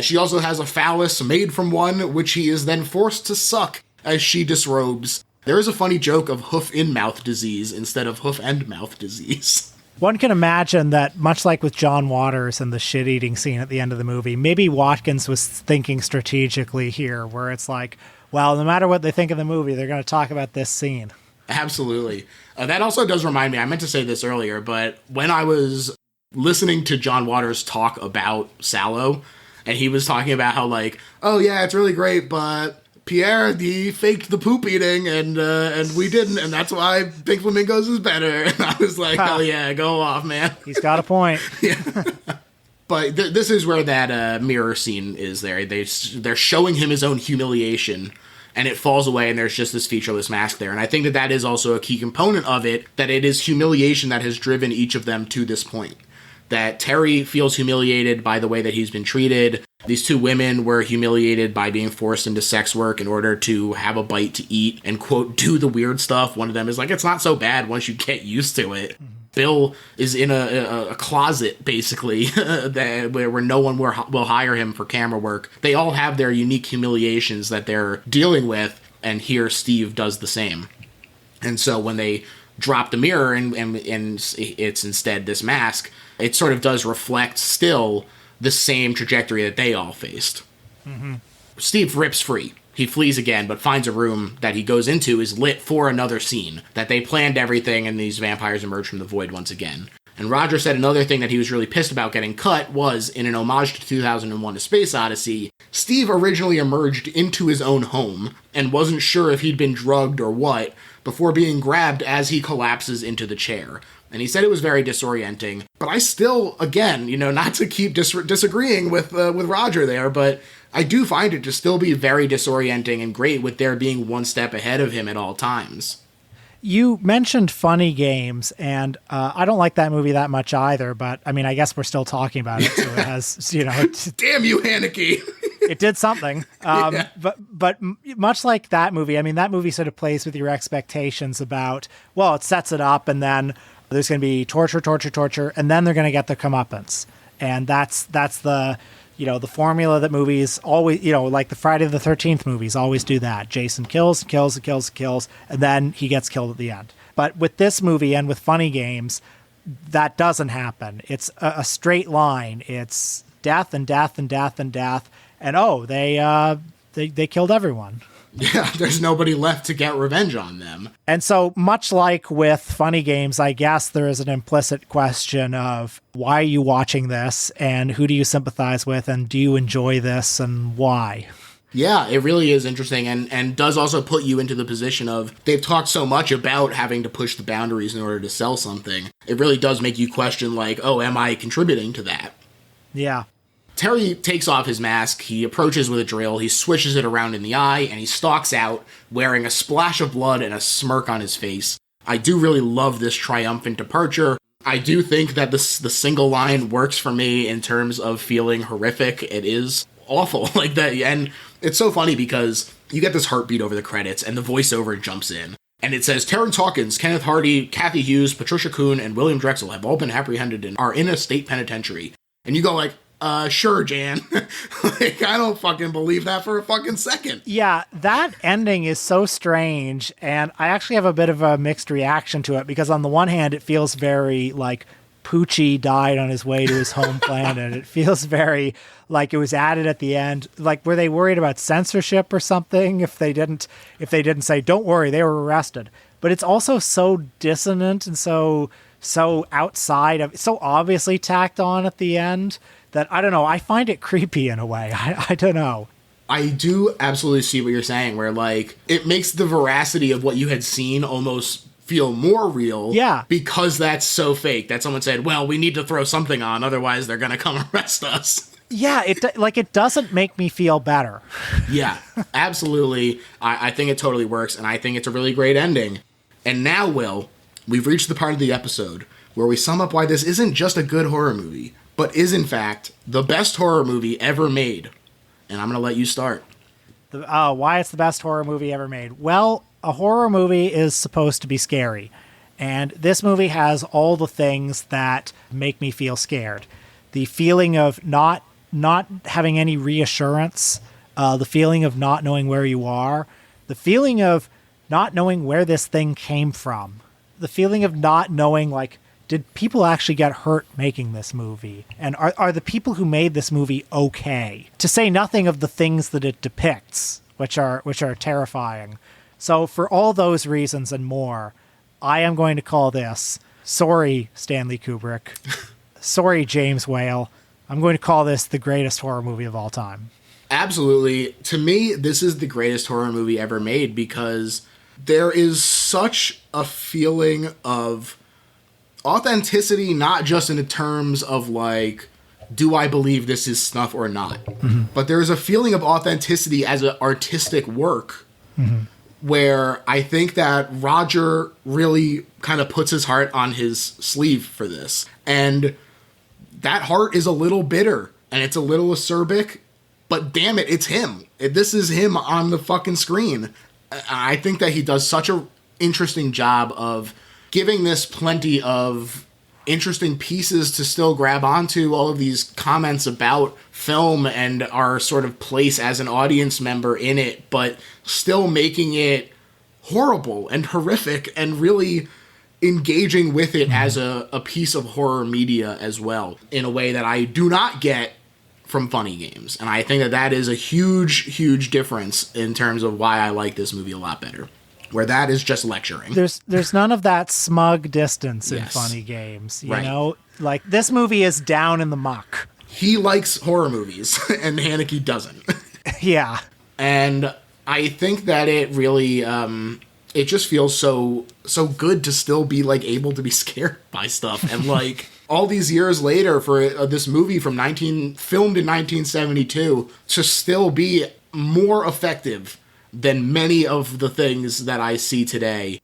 She also has a phallus made from one, which he is then forced to suck as she disrobes. There is a funny joke of hoof-in-mouth disease instead of hoof-and-mouth disease. One can imagine that, much like with John Waters and the shit-eating scene at the end of the movie, maybe Watkins was thinking strategically here, where it's like, well, no matter what they think of the movie, they're going to talk about this scene. Absolutely. That also does remind me, I meant to say this earlier, but when I was listening to John Waters talk about Sallow, and he was talking about how like, oh yeah, it's really great, but Pierre, he faked the poop eating, and we didn't, and that's why Pink Flamingos is better. And I was like, hell yeah, go off, man. He's got a point. Yeah. But this is where that mirror scene is there. They're showing him his own humiliation, and it falls away, and there's just this featureless mask there. And I think that is also a key component of it, that it is humiliation that has driven each of them to this point. that Terry feels humiliated by the way that he's been treated. These two women were humiliated by being forced into sex work in order to have a bite to eat and, quote, do the weird stuff. One of them is like, it's not so bad once you get used to it. Bill is in a closet, basically, where no one will hire him for camera work. They all have their unique humiliations that they're dealing with, and here Steve does the same. And so when they drop the mirror and it's instead this mask, it sort of does reflect still the same trajectory that they all faced. Mm-hmm. Steve rips free. He flees again, but finds a room that he goes into is lit for another scene, that they planned everything and these vampires emerge from the void once again. And Roger said another thing that he was really pissed about getting cut was, in an homage to 2001: A Space Odyssey, Steve originally emerged into his own home and wasn't sure if he'd been drugged or what before being grabbed as he collapses into the chair. And he said it was very disorienting. But I still, again, not to keep disagreeing with Roger there, but I do find it to still be very disorienting and great with there being one step ahead of him at all times. You mentioned Funny Games, and I don't like that movie that much either, but I mean, I guess we're still talking about it, so it has, Damn you, Haneke! It did something. Yeah. But much like that movie, I mean, that movie sort of plays with your expectations about, well, it sets it up, and then there's going to be torture, and then they're going to get their comeuppance. And that's the, the formula that movies always, like the Friday the 13th movies always do that. Jason kills, and then he gets killed at the end. But with this movie and with Funny Games, that doesn't happen. It's a straight line. It's death and death and death and death. And they killed everyone. Yeah, there's nobody left to get revenge on them. And so much like with Funny Games, I guess there is an implicit question of why are you watching this and who do you sympathize with and do you enjoy this and why? Yeah, it really is interesting and does also put you into the position of, they've talked so much about having to push the boundaries in order to sell something. It really does make you question, like, oh, am I contributing to that? Yeah. Terry takes off his mask, he approaches with a drill, he swishes it around in the eye, and he stalks out, wearing a splash of blood and a smirk on his face. I do really love this triumphant departure. I do think that the single line works for me in terms of feeling horrific. It is awful like that, and it's so funny because you get this heartbeat over the credits, and the voiceover jumps in. And it says, Terrence Hawkins, Kenneth Hardy, Kathy Hughes, Patricia Kuhn, and William Drexel have all been apprehended and are in a state penitentiary. And you go like, sure, Jan. Like, I don't fucking believe that for a fucking second. Yeah, that ending is so strange, and I actually have a bit of a mixed reaction to it, because on the one hand, it feels very, like, Poochie died on his way to his home planet. It feels very like it was added at the end. Like, were they worried about censorship or something if they didn't say, don't worry, they were arrested? But it's also so dissonant and so outside of, so obviously tacked on at the end that, I don't know, I find it creepy in a way. I don't know. I do absolutely see what you're saying, where, like, it makes the veracity of what you had seen almost feel more real. Yeah. Because that's so fake that someone said, well, we need to throw something on, otherwise they're going to come arrest us. Yeah, it doesn't make me feel better. Yeah, absolutely. I think it totally works, and I think it's a really great ending. And now, Will, we've reached the part of the episode where we sum up why this isn't just a good horror movie, but is, in fact, the best horror movie ever made. And I'm going to let you start. Why it's the best horror movie ever made. Well, a horror movie is supposed to be scary. And this movie has all the things that make me feel scared. The feeling of not having any reassurance, the feeling of not knowing where you are, the feeling of not knowing where this thing came from, the feeling of not knowing, like, did people actually get hurt making this movie? And are the people who made this movie okay? To say nothing of the things that it depicts, which are terrifying. So for all those reasons and more, I am going to call this, sorry, Stanley Kubrick, sorry, James Whale, I'm going to call this the greatest horror movie of all time. Absolutely. To me, this is the greatest horror movie ever made because there is such a feeling of authenticity, not just in the terms of, like, do I believe this is snuff or not? Mm-hmm. But there is a feeling of authenticity as an artistic work, mm-hmm. where I think that Roger really kind of puts his heart on his sleeve for this. And that heart is a little bitter and it's a little acerbic, but damn it, it's him. This is him on the fucking screen. I think that he does such a interesting job of giving this plenty of interesting pieces to still grab onto, all of these comments about film and our sort of place as an audience member in it, but still making it horrible and horrific and really engaging with it as a piece of horror media as well, in a way that I do not get from funny games. And I think that that is a huge, huge difference in terms of why I like this movie a lot better, where that is just lecturing. There's none of that smug distance in Yes. funny games, you Right. know? Like, this movie is down in the muck. He likes horror movies, and Haneke doesn't. Yeah. And I think that it really, it just feels so good to still be, like, able to be scared by stuff. And, like, all these years later for this movie filmed in 1972 to still be more effective than many of the things that I see today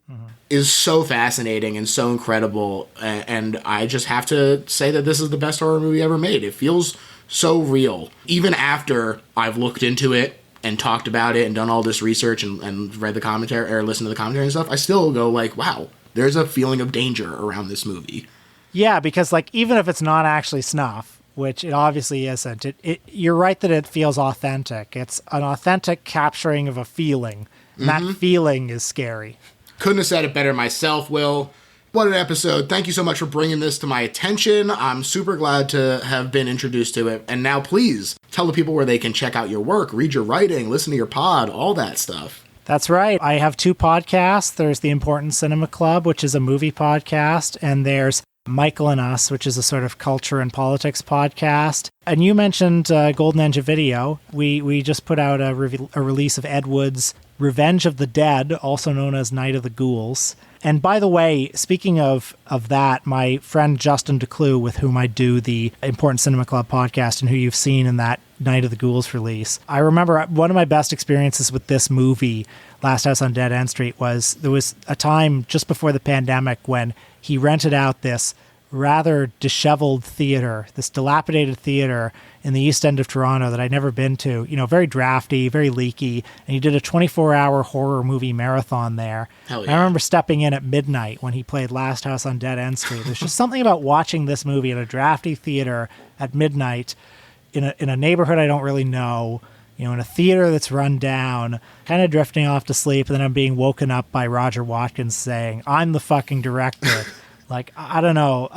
is so fascinating and so incredible. And I just have to say that this is the best horror movie ever made. It feels so real. Even after I've looked into it and talked about it and done all this research and read the commentary or listened to the commentary and stuff, I still go like, wow, there's a feeling of danger around this movie. Yeah, because, like, even if it's not actually snuff, which it obviously isn't, you're right that it feels authentic. It's an authentic capturing of a feeling. And that feeling is scary. Couldn't have said it better myself, Will. What an episode. Thank you so much for bringing this to my attention. I'm super glad to have been introduced to it. And now please tell the people where they can check out your work, read your writing, listen to your pod, all that stuff. That's right. I have 2 podcasts. There's the Important Cinema Club, which is a movie podcast, and there's Michael and Us, which is a sort of culture and politics podcast. And you mentioned Golden Ninja Video. We just put out a release of Ed Wood's Revenge of the Dead, also known as Night of the Ghouls. And by the way, speaking of that, my friend Justin Declue, with whom I do the Important Cinema Club podcast and who you've seen in that Night of the Ghouls release, I remember one of my best experiences with this movie, Last House on Dead End Street, was there was a time just before the pandemic when he rented out this rather disheveled theater, this dilapidated theater in the East End of Toronto that I'd never been to, you know, very drafty, very leaky, and he did a 24-hour horror movie marathon there. Hell And I yeah. remember stepping in at midnight when he played Last House on Dead End Street. There's just something about watching this movie in a drafty theater at midnight in a neighborhood I don't really know, you know, in a theater that's run down, kind of drifting off to sleep, and then I'm being woken up by Roger Watkins saying, "I'm the fucking director." Like, I don't know.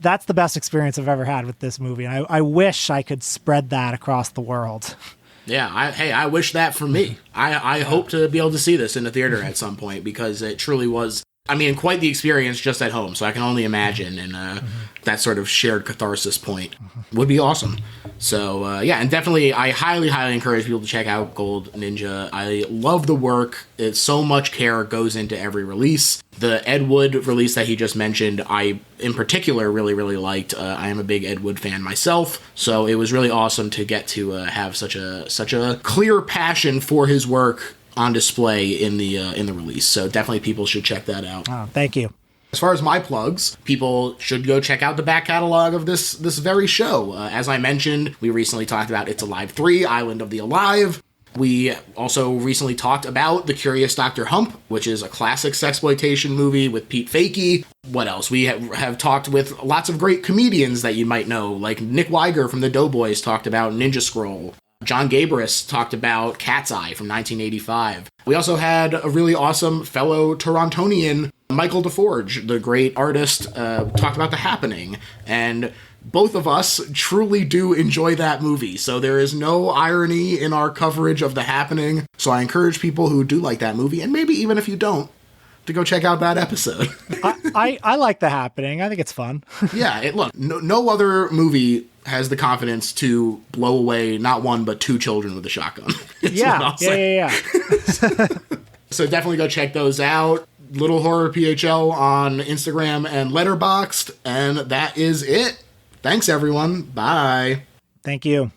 That's the best experience I've ever had with this movie. And I wish I could spread that across the world. Yeah, I wish that for me. I hope to be able to see this in the theater at some point, because it truly was, I mean, quite the experience just at home. So I can only imagine, and that sort of shared catharsis point would be awesome. So yeah, and definitely I highly, highly encourage people to check out Gold Ninja. I love the work. It's so much care goes into every release. The Ed Wood release that he just mentioned, I in particular really, really liked. I am a big Ed Wood fan myself, so it was really awesome to get to have such a clear passion for his work on display in the release. So definitely people should check that out. Oh, thank you. As far as my plugs, people should go check out the back catalog of this very show. As I mentioned, we recently talked about It's Alive 3, Island of the Alive. We also recently talked about The Curious Dr. Hump, which is a classic sexploitation movie with Pete Fakey. What else? We have talked with lots of great comedians that you might know, like Nick Weiger from the Doughboys talked about Ninja Scroll. John Gabris talked about Cat's Eye from 1985. We also had a really awesome fellow Torontonian, Michael DeForge, the great artist, talked about The Happening. And both of us truly do enjoy that movie, so there is no irony in our coverage of The Happening. So I encourage people who do like that movie, and maybe even if you don't, to go check out that episode. I like The Happening. I think it's fun. Yeah, look, no other movie has the confidence to blow away not one but 2 children with a shotgun. Yeah. So definitely go check those out. Little Horror PHL on Instagram and Letterboxd, and that is it. Thanks everyone. Bye. Thank you.